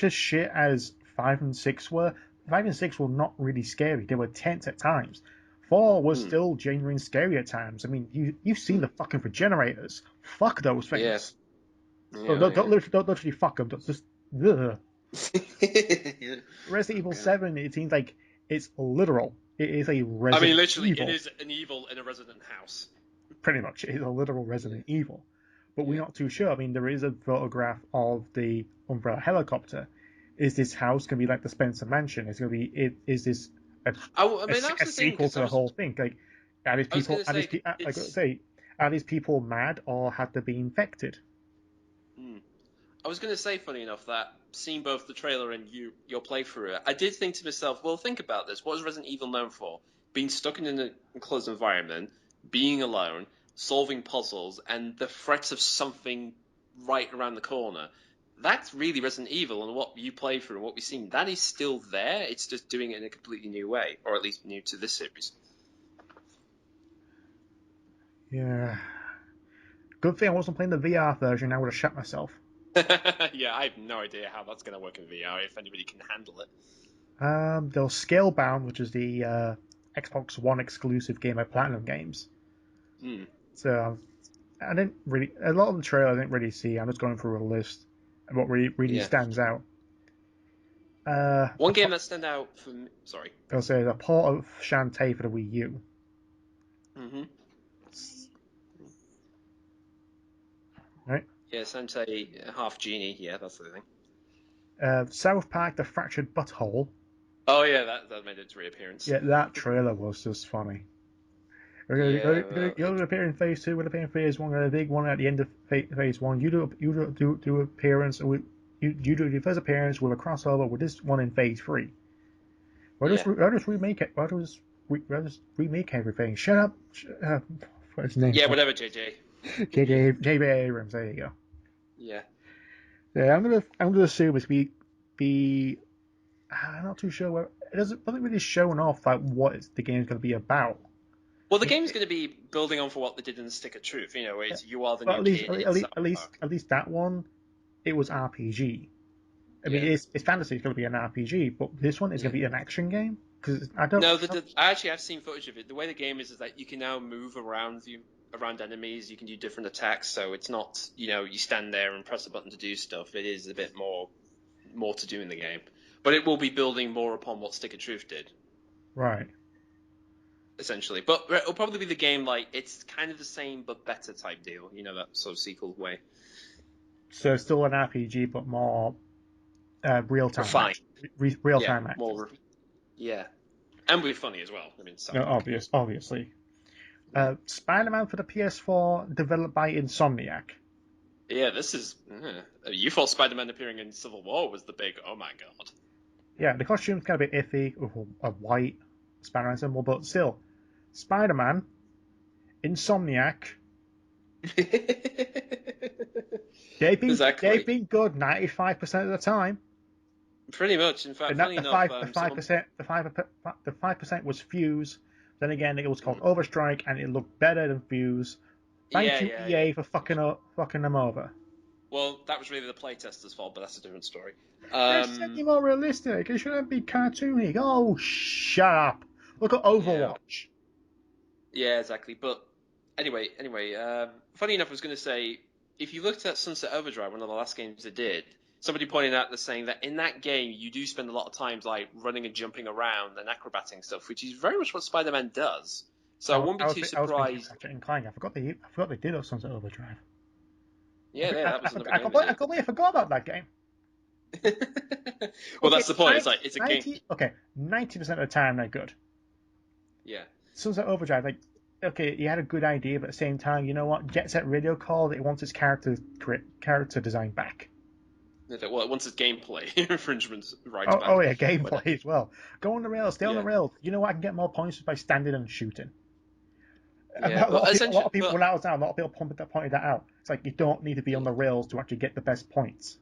as shit as 5 and 6 were, 5 and 6 were not really scary. They were tense at times. 4 was still genuinely scary at times. I mean, you've seen the fucking regenerators. Fuck those things. Yeah. Don't literally fuck them. Just ugh. Resident Evil 7, it seems like it's literal. It is a Resident Evil. I mean, literally, it is an evil in a resident house. Pretty much, it is a literal Resident Evil. But we're not too sure. I mean, there is a photograph of the Umbrella helicopter. Is this house going to be like the Spencer Mansion? Is this a sequel to the whole thing? Like, are these people mad or have they been infected? I was going to say, funny enough, that seeing both the trailer and your playthrough, I did think to myself, well, think about this. What is Resident Evil known for? Being stuck in an enclosed environment, being alone, solving puzzles, and the threat of something right around the corner. That's really Resident Evil, and what you play through and what we've seen, that is still there. It's just doing it in a completely new way, or at least new to this series. Yeah. Good thing I wasn't playing the VR version. I would have shut myself. Yeah, I have no idea how that's going to work in VR, if anybody can handle it. There was Scalebound, which is the Xbox One exclusive game by Platinum Games. So I didn't really... A lot of the trailer I didn't really see. I'm just going through a list of what really stands out. One game that stands out for me... Sorry. I'll say the port of Shantae for the Wii U. Mm-hmm. Right? Yeah, Shantae, half genie. Yeah, that's the thing. South Park, The Fractured Butthole. Oh, yeah, that made its reappearance. Yeah, that trailer was just funny. You'll appear in Phase 2, we'll appear in Phase 1, a big one at the end of Phase 1. You do appearance, you do the first appearance with a crossover with this one in Phase 3. Why just remake it? Why just remake everything? Shut up. What's his name? Yeah, whatever, JJ. JJ Abrams, there you go. Yeah. Yeah, I'm gonna assume it's be I'm not too sure where doesn't really shown off like what the game's going to be about. Well, the game's going to be building on for what they did in the Stick of Truth. You know, it's you are the But new kid. at least that one, it was RPG. I mean, Yeah. it's fantasy. It's going to be an RPG, but this one is going to be an action game because I don't. No, I actually have seen footage of it. The way the game is that you can now move around enemies. You can do different attacks, so it's not you stand there and press a button to do stuff. It is a bit more to do in the game, but it will be building more upon what Stick of Truth did. Right. Essentially, but it'll probably be the game like it's kind of the same but better type deal. That sort of sequel way. So still an RPG, but more real time Refined. real time action. More. Yeah, and be funny as well. I mean, No, obviously. Spider-Man for the PS4, developed by Insomniac. Yeah, this is. You thought Spider-Man appearing in Civil War was the big. Oh my god. Yeah, the costume's kind of a bit iffy, with a white Spider-Man symbol, but still, Spider-Man, Insomniac. They've been good 95% of the time. Pretty much. In fact, funny enough, the 5% was Fuse. Then again, it was called Overstrike, and it looked better than Fuse. Thank you, EA, for fucking them over. Well, that was really the playtester's fault, but that's a different story. It's slightly more realistic. It shouldn't be cartoony. Oh, shut up. Look at Overwatch. Yeah, exactly. But anyway, funny enough, I was going to say, if you looked at Sunset Overdrive, one of the last games they did, somebody pointed out saying that in that game you do spend a lot of time like running and jumping around and acrobating stuff, which is very much what Spider-Man does. So I won't be too surprised. I forgot they did have Sunset Overdrive. Yeah, that was another game. I completely forgot about that game. Well, that's the point. It's a game. Okay, 90% of the time they're good. Yeah. Sunset Overdrive, okay, you had a good idea, but at the same time, you know what? Jet Set Radio called it wants its character design back. Well, it wants its gameplay infringements right back. Oh yeah, gameplay as well. Go on the rails, stay on the rails. You know what? I can get more points by standing and shooting. Yeah, a lot of people pointed that out. It's like you don't need to be on the rails to actually get the best points.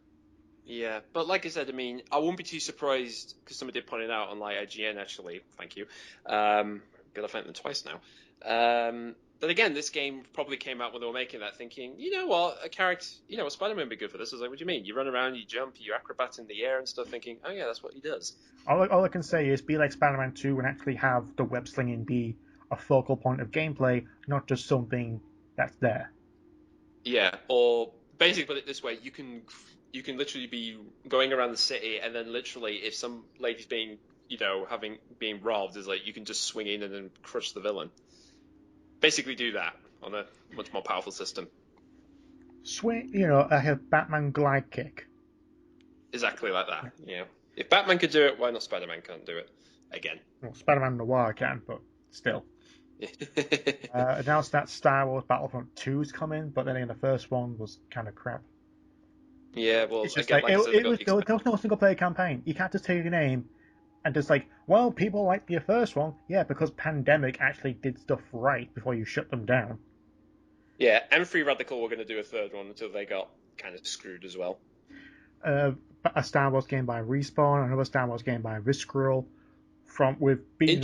Yeah, but like I said, I mean, I won't be too surprised because somebody did point it out on like IGN actually. Thank you. Gotta thank them twice now. But again, this game probably came out when they were making that, thinking, you know what, a character, a Spider-Man would be good for this. I was like, what do you mean? You run around, you jump, you acrobat in the air and stuff. Thinking, oh yeah, that's what he does. All I can say is be like Spider-Man 2 and actually have the web slinging be a focal point of gameplay, not just something that's there. Yeah, or basically put it this way: you can literally be going around the city, and then literally, if some lady's being being robbed, is like you can just swing in and then crush the villain. Basically, do that on a much more powerful system. Swing, I have Batman glide kick. Exactly like that. Yeah. If Batman could do it, why not Spider-Man can't do it again? Well, Spider-Man Noir can, but still. Announced that Star Wars Battlefront 2 is coming, but then again, the first one was kind of crap. Yeah, well, it's just there was no single player campaign. You can't just take a name and just people like the first one, yeah, because Pandemic actually did stuff right before you shut them down. Yeah, and Free Radical were going to do a third one until they got kind of screwed as well. A Star Wars game by Respawn, another Star Wars game by Visceral, being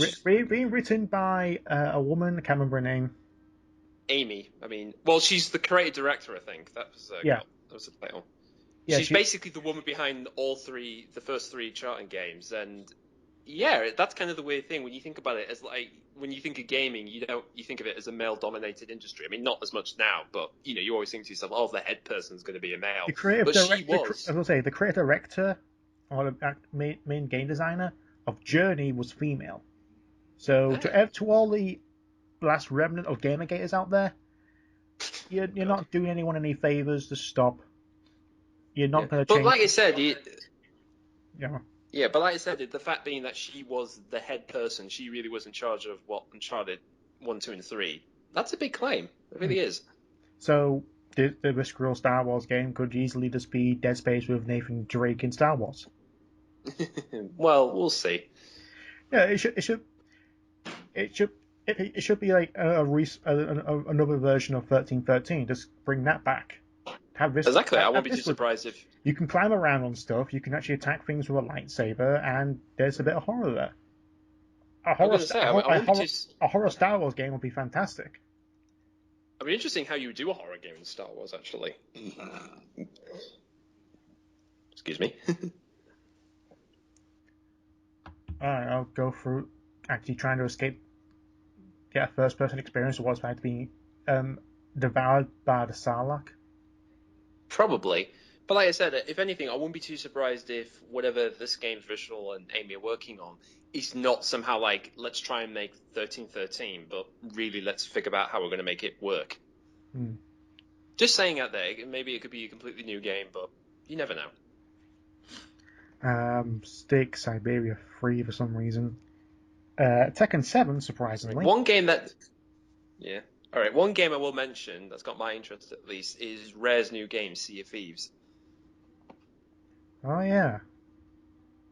written by a woman. I can't remember her name. Amy. I mean, well, she's the creative director, I think. That was the title. Yeah, she's basically the woman behind the first three charting games, and yeah, that's kind of the weird thing when you think about it. As like when you think of gaming, you think of it as a male-dominated industry. I mean, not as much now, but you always think to yourself, "Oh, the head person's going to be a male." The creative the creative director or the main game designer of Journey was female. So to all the last remnant of Gamergaters out there, you're not doing anyone any favors. Just stop. You're not going to change. But like I said, yeah, but like I said, the fact being that she was the head person, she really was in charge of what Uncharted 1, 2, and 3. That's a big claim. It really is. So the Visceral Star Wars game could easily just be Dead Space with Nathan Drake in Star Wars. Well, we'll see. Yeah, it should be like another version of 1313. Just bring that back. have this. Exactly. I Have won't be too this with it. surprised if. You can climb around on stuff. You can actually attack things with a lightsaber, and there's a bit of horror there. A I'm horror, going to say I won't be too. a horror Star Wars game would be fantastic. It'd be interesting how you do a horror game in Star Wars, actually. Excuse me. Alright, I'll go through actually trying to escape, get a first-person experience of what's about to be devoured by the Sarlacc. Probably. But like I said, if anything, I wouldn't be too surprised if whatever this game's Vishal and Amy are working on is not somehow like, let's try and make 1313, but really let's figure out how we're going to make it work. Just saying out there, maybe it could be a completely new game, but you never know. Stick Siberia 3 for some reason. Tekken 7, surprisingly. One game that... Yeah. Alright, one game I will mention that's got my interest at least is Rare's new game, Sea of Thieves. Oh, yeah.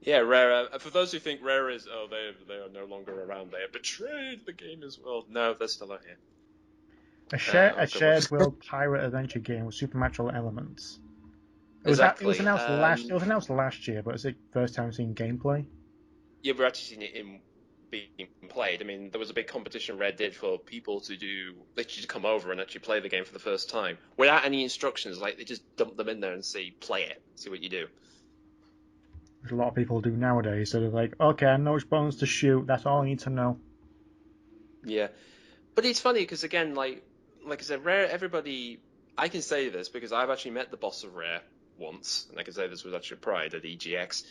Yeah, Rare. For those who think Rare is, they are no longer around. They have betrayed the game as well. No, they're still out here. A shared world pirate adventure game with supernatural elements. Exactly. It was announced last. It was announced last year, but it's the first time seeing gameplay. Yeah, we've actually seen it in being played. I mean, there was a big competition Red did for people to literally to come over and actually play the game for the first time without any instructions. Like they just dump them in there and say, "Play it, see what you do." Which a lot of people do nowadays. So they're like, "Okay, I know which buttons to shoot. That's all I need to know." Yeah, but it's funny because again, like I said, Rare. Everybody, I can say this because I've actually met the boss of Rare once, and I can say this was actually Pride at EGX.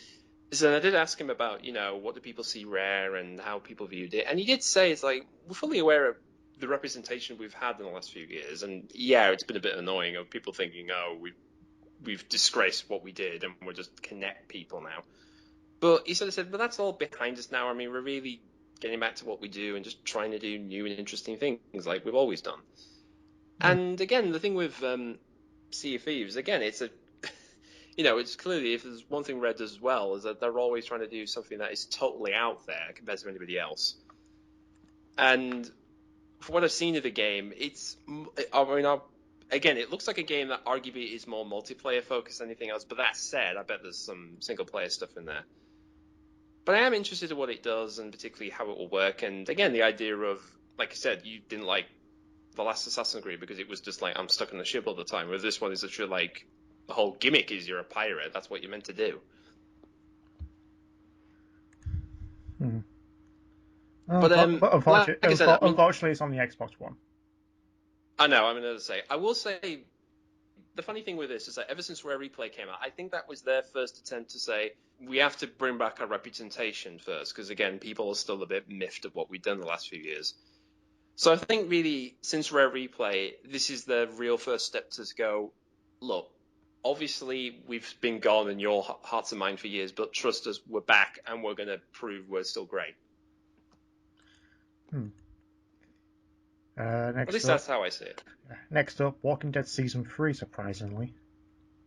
So I did ask him about, what do people see Rare and how people viewed it, and he did say it's like we're fully aware of the representation we've had in the last few years, and yeah, it's been a bit annoying of people thinking, oh, we've disgraced what we did and we're just connect people now. But he sort of said, but that's all behind us now. I mean, we're really getting back to what we do and just trying to do new and interesting things like we've always done. And again, the thing with Sea of Thieves, again, it's it's clearly, if there's one thing Red does as well, is that they're always trying to do something that is totally out there compared to anybody else. And for what I've seen of the game, again, it looks like a game that arguably is more multiplayer focused than anything else. But that said, I bet there's some single player stuff in there. But I am interested in what it does and particularly how it will work. And again, the idea of, like I said, you didn't like the last Assassin's Creed because it was just like, I'm stuck on the ship all the time. Whereas this one is actually like, the whole gimmick is you're a pirate. That's what you're meant to do. But unfortunately, like I said, unfortunately, it's on the Xbox One. I know. I'm going to say. I will say, the funny thing with this is that ever since Rare Replay came out, I think that was their first attempt to say we have to bring back our representation first, because again, people are still a bit miffed of what we've done the last few years. So I think really, since Rare Replay, this is the real first step to go, look, obviously we've been gone in your hearts and mind for years, but trust us, we're back and we're going to prove we're still great. At least that's how I see it. Next up, Walking Dead Season 3, surprisingly.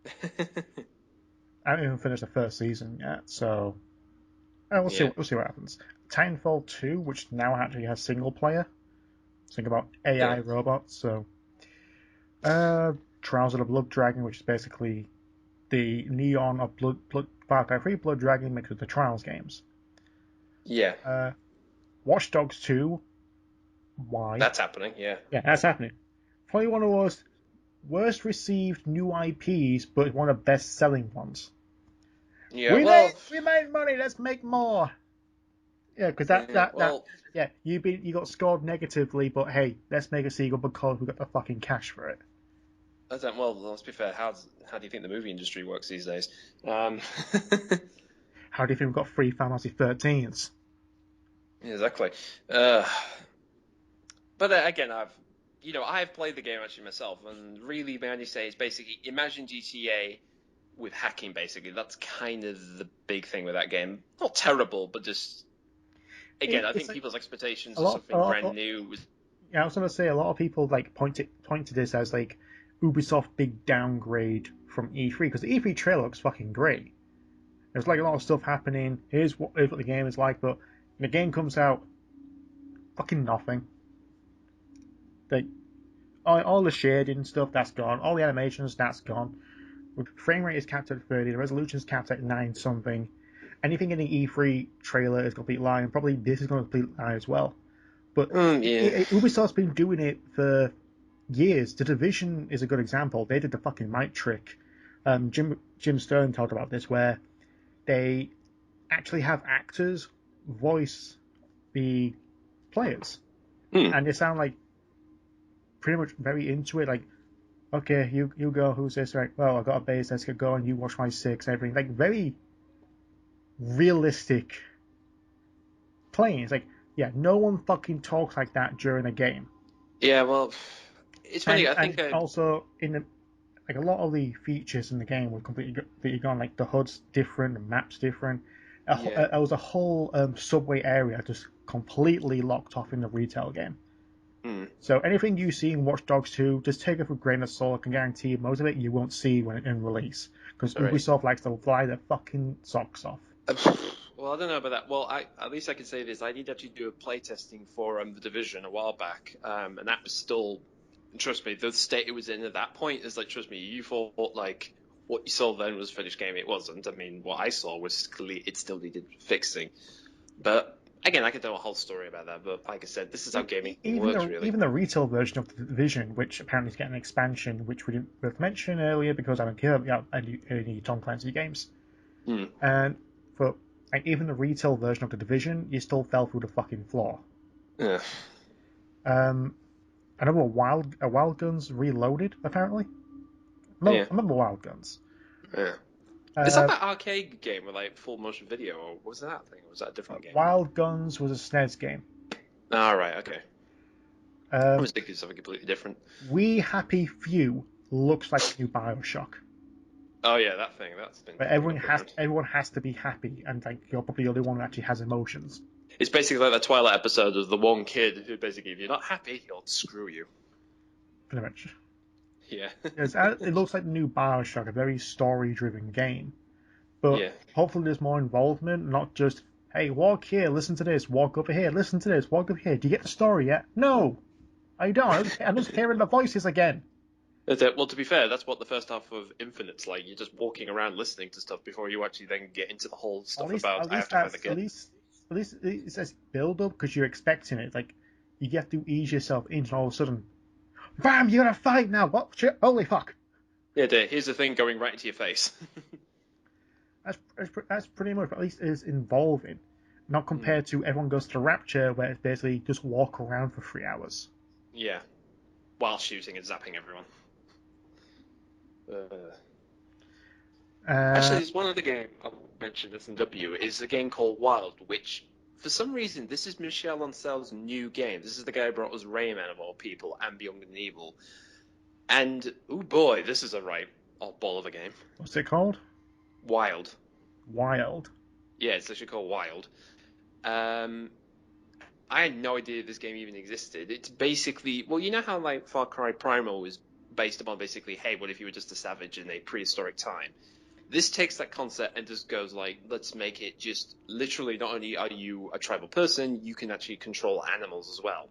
I haven't even finished the first season yet, so we'll see what happens. Titanfall 2, which now actually has single player. Think about AI robots, so Trials of the Blood Dragon, which is basically the Neon of Far Cry 3 Blood Dragon mixed with the Trials games. Yeah. Watch Dogs 2. Why? That's happening, yeah. Yeah, that's happening. Probably one of those worst received new IPs, but one of the best selling ones. Yeah, we made money. Let's make more. Yeah, because you got scored negatively, but hey, let's make a sequel because we got the fucking cash for it. Well, let's be fair. How do you think the movie industry works these days? How do you think we've got 3 Final Fantasy 13s? Exactly. But again, I've played the game actually myself, and really, may I say, it's basically imagine GTA with hacking. Basically, that's kind of the big thing with that game. Not terrible, but just again, I think people's expectations of something brand new. Yeah, I was gonna say a lot of people point to this as like Ubisoft big downgrade from E3 because the E3 trailer looks fucking great. There's like a lot of stuff happening. Here's what the game is like, but when the game comes out, fucking nothing. all the shading stuff, that's gone. All the animations, that's gone. Frame rate is capped at 30. The resolution is capped at 9 something. Anything in the E3 trailer is complete lie, and probably this is going to complete lie as well. But Yeah. Ubisoft's been doing it for years. The Division is a good example. They did the fucking mic trick. Jim Stern talked about this, where they actually have actors voice the players, and they sound like pretty much very into it. Like, okay, you go. Who's this? Right. Well, I got a base. Let's get going. You watch my six. Everything like very realistic playing. It's like, yeah, no one fucking talks like that during a game. Yeah, well, it's funny. I think And also in the like a lot of the features in the game were completely gone. Like the HUD's different, the map's different. There was a whole subway area just completely locked off in the retail game. So anything you see in Watch Dogs 2, just take it with a grain of salt. I can guarantee most of it you won't see when in release, because Ubisoft likes to fly their fucking socks off. Well, I don't know about that. Well, at least I can say this. I did actually do a playtesting for The Division a while back, and that was still, trust me, the state it was in at that point is like, trust me, you thought like what you saw then was a finished game. It wasn't. I mean, what I saw was clearly it still needed fixing. But again, I could tell a whole story about that. But like I said, this is how gaming works, really. Even the retail version of The Division, which apparently is getting an expansion, which we didn't mention earlier because I don't care about any Tom Clancy games. And for like even the retail version of The Division, you still fell through the fucking floor. Yeah. I remember Wild Guns Reloaded, apparently. I remember Wild Guns. Yeah. Is that arcade game with like full motion video, or was that thing? Or was that a different game? Wild Guns was a SNES game. Right, okay. I was thinking something completely different. We Happy Few looks like the new Bioshock. Oh yeah, that thing. That's been. But everyone has to be happy, and like you're probably the only one who actually has emotions. It's basically like that Twilight episode of the one kid who basically, if you're not happy, he'll screw you. Pretty much. Yeah. It looks like the new Bioshock, a very story-driven game. But hopefully there's more involvement, not just, hey, walk here, listen to this, walk over here, listen to this, walk over here. Do you get the story yet? No! I don't. I'm just hearing the voices again. Well, to be fair, that's what the first half of Infinite's like. You're just walking around listening to stuff before you actually then get into the whole stuff about I have to find the kid. At least it says build up because you're expecting it. Like, you have to ease yourself into all of a sudden, bam, you're gonna fight now. What? Shit, holy fuck. Yeah, here's the thing going right into your face. That's pretty much, at least is involving. Not compared to everyone goes to Rapture, where it's basically just walk around for 3 hours. Yeah. While shooting and zapping everyone. Actually, there's one other game I'll mention that's in W. Is a game called Wild, which, for some reason, this is Michel Ancel's new game. This is the guy who brought us Rayman, of all people, and Beyond Good and Evil. And, oh boy, this is a right oddball of a game. What's it called? Wild. Wild? Yeah, it's actually called Wild. I had no idea this game even existed. It's basically, well, you know how like Far Cry Primal was based upon basically, hey, what if you were just a savage in a prehistoric time? This takes that concept and just goes like, let's make it just literally not only are you a tribal person, you can actually control animals as well.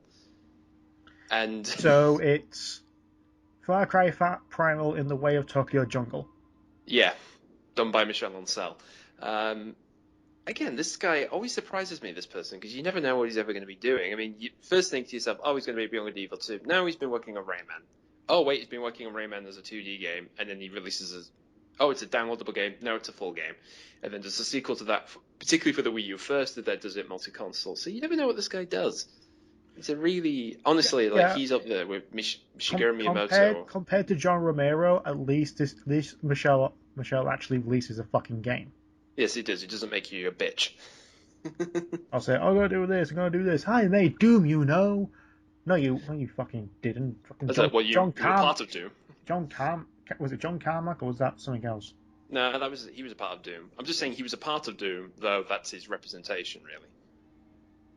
And so it's Far Cry Primal in the way of Tokyo Jungle. Yeah, done by Michel Ancel. Again, this guy always surprises me, this person, because you never know what he's ever going to be doing. I mean, you first think to yourself, oh, he's going to be Beyond Good and Evil 2. Now he's been working on Rayman. Oh, wait, he's been working on Rayman as a 2D game, and then he releases it's a downloadable game. No, it's a full game. And then there's a sequel to that, particularly for the Wii U first, that does it multi-console. So you never know what this guy does. It's a really, honestly, he's up there with Shigeru Miyamoto. Compared to John Romero, at least this Michelle actually releases a fucking game. Yes, he does. He doesn't make you a bitch. I'll say, I'm gonna do this. I'm gonna do this. I made Doom, you know. No, you fucking didn't. Fucking John, you were part of Doom. Was it John Carmack or was that something else? No, he was a part of Doom. I'm just saying he was a part of Doom, though that's his representation, really.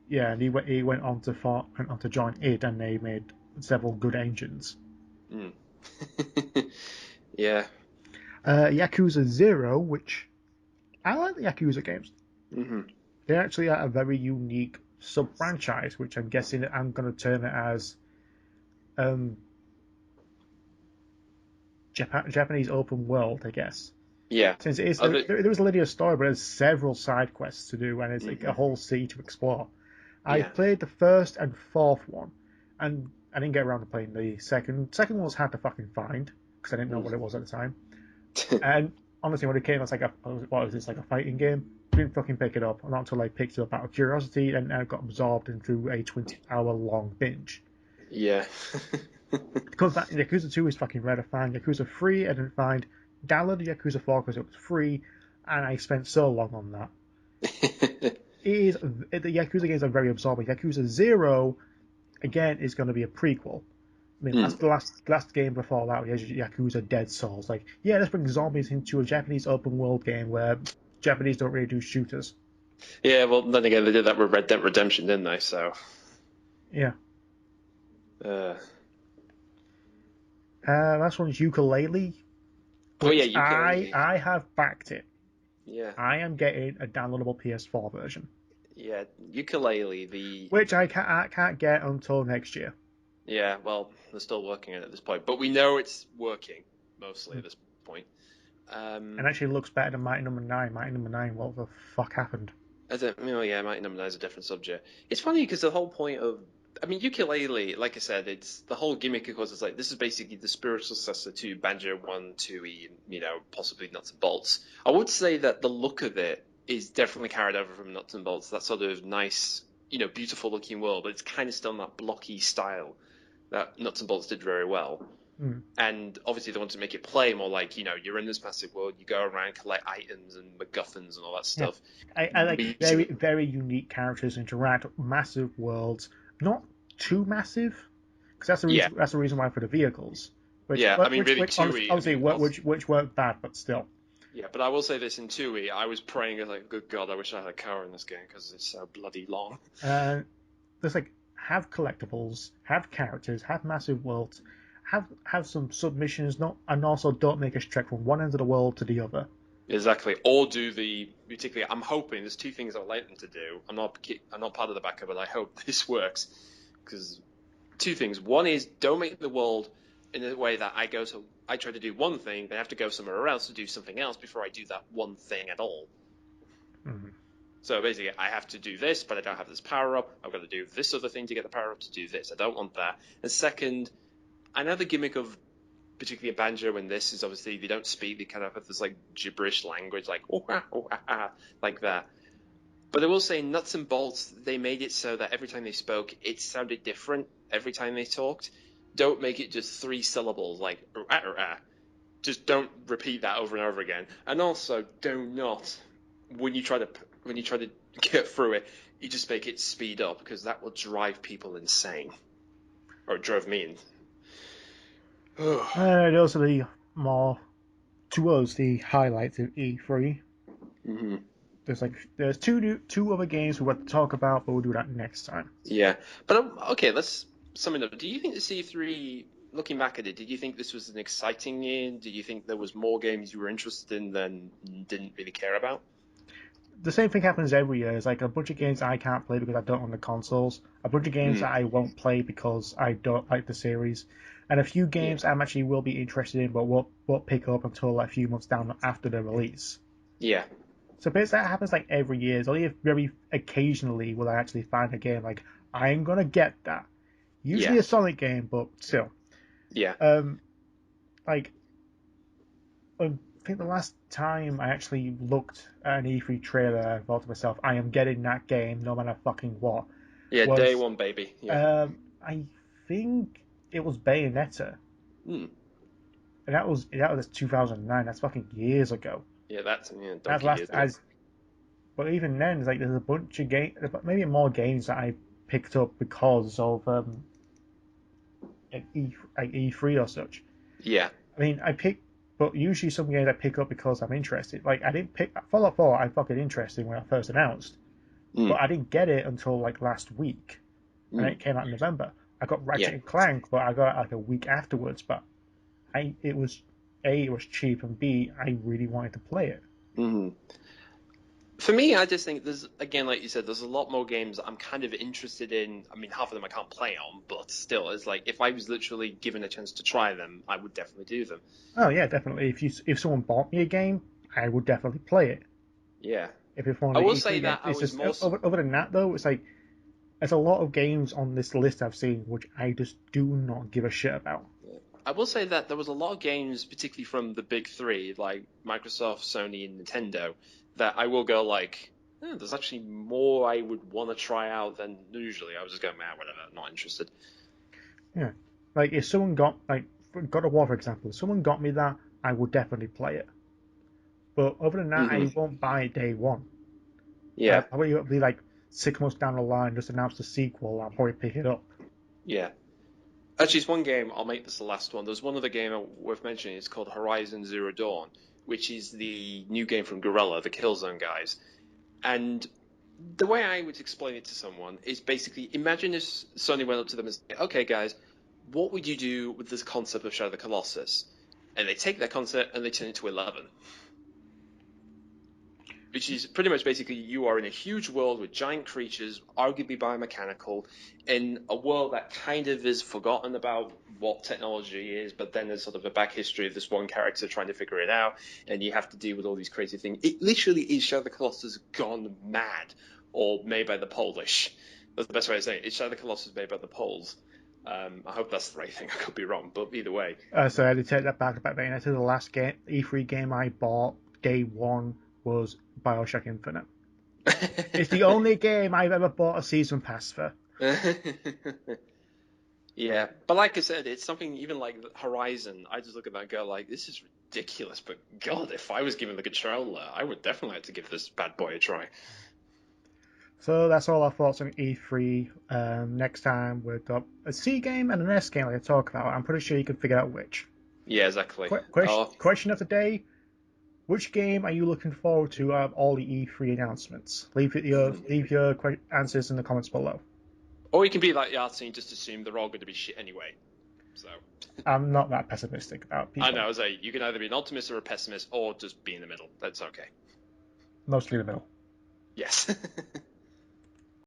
Yeah, and he went on to join id, and they made several good engines. Yeah. Yakuza 0, which I like the Yakuza games. Mm-hmm. They actually are a very unique sub-franchise, which I'm guessing that I'm going to term it as Japanese open world, I guess. Yeah. Since it is Other, there is a linear story, but there's several side quests to do, and it's like a mhm. whole city to explore. I Yeah. played the first and fourth one, and I didn't get around to playing the second. Second one was hard to fucking find because I didn't know Mm. what it was at the time. And honestly, when it came, it's like what was this, like a fighting game? Didn't fucking pick it up. Not until I picked it up out of curiosity, and I got absorbed into a 20-hour long binge. Yeah. Because that Yakuza 2 is fucking rare to find. Yakuza 3 I didn't find. Downloaded Yakuza 4 because it was free, and I spent so long on that. The Yakuza games are very absorbing. Yakuza 0, again, is going to be a prequel. I mean, that's Mm. the last game before that was Yakuza Dead Souls. Like, yeah, let's bring zombies into a Japanese open world game where Japanese don't really do shooters. Yeah, well, then again, they did that with Red Dead Redemption, didn't they? So, Yeah. uh, Last one is Ukulele, oh yeah, which I ukulele. I have backed it. Yeah, I am getting a downloadable PS4 version, yeah, ukulele. The which I can't get until next year. Yeah, well, they're still working on it at this point, but we know it's working mostly at And this point. actually looks better than Mighty Number 9. Mighty Number 9, what the fuck happened? Yeah, Mighty Number 9 is a different subject. It's funny because the whole point of, I mean, ukulele, like I said, it's the whole gimmick, of course, is like this is basically the spiritual successor to Banjo 1, 2E, and, possibly Nuts and Bolts. I would say that the look of it is definitely carried over from Nuts and Bolts, that sort of nice, beautiful looking world, but it's kind of still in that blocky style that Nuts and Bolts did very well. Hmm. And obviously they want to make it play more like, you're in this massive world, you go around, collect items and MacGuffins and all that Yeah. stuff. I like very, Using, very unique characters interact, massive worlds, not too massive, because that's the yeah, reason. That's the reason why for the vehicles, which yeah. I mean, which really, which honestly, 2E, I obviously mean, also, which weren't bad, but still. yeah, but I will say this in 2E, I was praying, like, good God, I wish I had a car in this game because it's so bloody long. There's like have collectibles, have characters, have massive worlds, have some submissions, not and also don't make us trek from one end of the world to the other. Exactly. Or do particularly, I'm hoping, there's two things I would like them to do. I'm not part of the backup, but I hope this works. Because two things. One is don't make the world in a way that I try to do one thing, then I have to go somewhere else to do something else before I do that one thing at all. Mm-hmm. So basically, I have to do this, but I don't have this power up. I've got to do this other thing to get the power up to do this. I don't want that. And second, I know the gimmick of particularly a banjo in this is obviously they don't speak. They kind of have this like gibberish language, like oh ah, ah, like that. But I will say, Nuts and Bolts, they made it so that every time they spoke, it sounded different every time they talked. Don't make it just three syllables, like ah, ah. Just don't repeat that over and over again. And also, do not when you try to get through it, you just make it speed up because that will drive people insane. Or it drove me in. Those are the more to us the highlights of E3. Mm-hmm. There's two other games we want to talk about, but we'll do that next time. Yeah, but okay, let's sum it up. Do you think the C3, looking back at it, did you think this was an exciting year? Did you think there was more games you were interested in than didn't really care about? The same thing happens every year. It's like a bunch of games I can't play because I don't own the consoles, a bunch of games Mm, that I won't play because I don't like the series, and a few yeah, games I'm actually will be interested in but won't pick up until a few months down after the release. yeah, So basically that happens like every year. It's only very occasionally will I actually find a game like I'm gonna get that. Usually yeah, a Sonic game, but still. yeah. Um, like I think the last time I actually looked at an E3 trailer, I thought to myself, I am getting that game no matter fucking what, Yeah, day was, one, baby. Yeah. I think it was Bayonetta. Mm, And that was 2009. That's fucking years ago. yeah, that's That's donkey last years ago. as, but even then, it's like there's a bunch of games, maybe more games that I picked up because of like E3 or such. Yeah. I mean, but usually some games I pick up because I'm interested. Like I didn't pick Fallout 4. I fucking interested when I first announced, Mm, but I didn't get it until like last week, and mm, it came out in November. I got yeah. Ratchet and Clank, but I got it like a week afterwards. But it was A, it was cheap, and B, I really wanted to play it. Mm. For me, I just think there's, again, like you said, there's a lot more games that I'm kind of interested in. I mean, half of them I can't play on, but still, it's like if I was literally given a chance to try them, I would definitely do them. Oh yeah, definitely. If someone bought me a game, I would definitely play it. Yeah. If it's one I of the will E3 say games, that I it's was just more. other than that though, it's like there's a lot of games on this list I've seen which I just do not give a shit about. I will say that there was a lot of games, particularly from the big three, like Microsoft, Sony, and Nintendo, that I will go like, there's actually more I would want to try out than usually. I was just going, man, whatever, not interested. Yeah, like if someone got like God of War for example, if someone got me that, I would definitely play it. But other than that, I Hmm. won't buy it day one. Yeah, Probably it'll be like 6 months down the line, just announce the sequel. I'll probably pick it up. yeah. Actually, it's one game. I'll make this the last one. There's one other game worth mentioning. It's called Horizon Zero Dawn, which is the new game from Guerrilla, the Killzone guys. And the way I would explain it to someone is basically imagine if Sony went up to them and said, "Okay, guys, what would you do with this concept of Shadow of the Colossus?" And they take that concept and they turn it to 11. Which is pretty much basically you are in a huge world with giant creatures, arguably biomechanical, in a world that kind of is forgotten about what technology is, but then there's sort of a back history of this one character trying to figure it out, and you have to deal with all these crazy things. It literally is Shadow of the Colossus gone mad, or made by the Polish. That's the best way of saying it. It's Shadow of the Colossus made by the Poles. I hope that's the right thing. I could be wrong, but either way. So I had to take that back about Bayonetta. The last game, E3 game I bought day one was Bioshock Infinite. It's the only game I've ever bought a season pass for. Yeah, but like I said, it's something even like Horizon. I just look at that and go like, this is ridiculous. But God, if I was given the controller, I would definitely like to give this bad boy a try. So that's all our thoughts on E3. Next time we've got a C game and an S game to talk about. I'm pretty sure you can figure out which. Yeah, exactly. Oh, Question of the day: which game are you looking forward to out of all the E3 announcements? Leave your answers in the comments below. or you can be like Yahtzee and just assume they're all going to be shit anyway. So I'm not that pessimistic about I people. know, as you can either be an optimist or a pessimist, or just be in the middle. That's okay. Mostly the middle. Yes.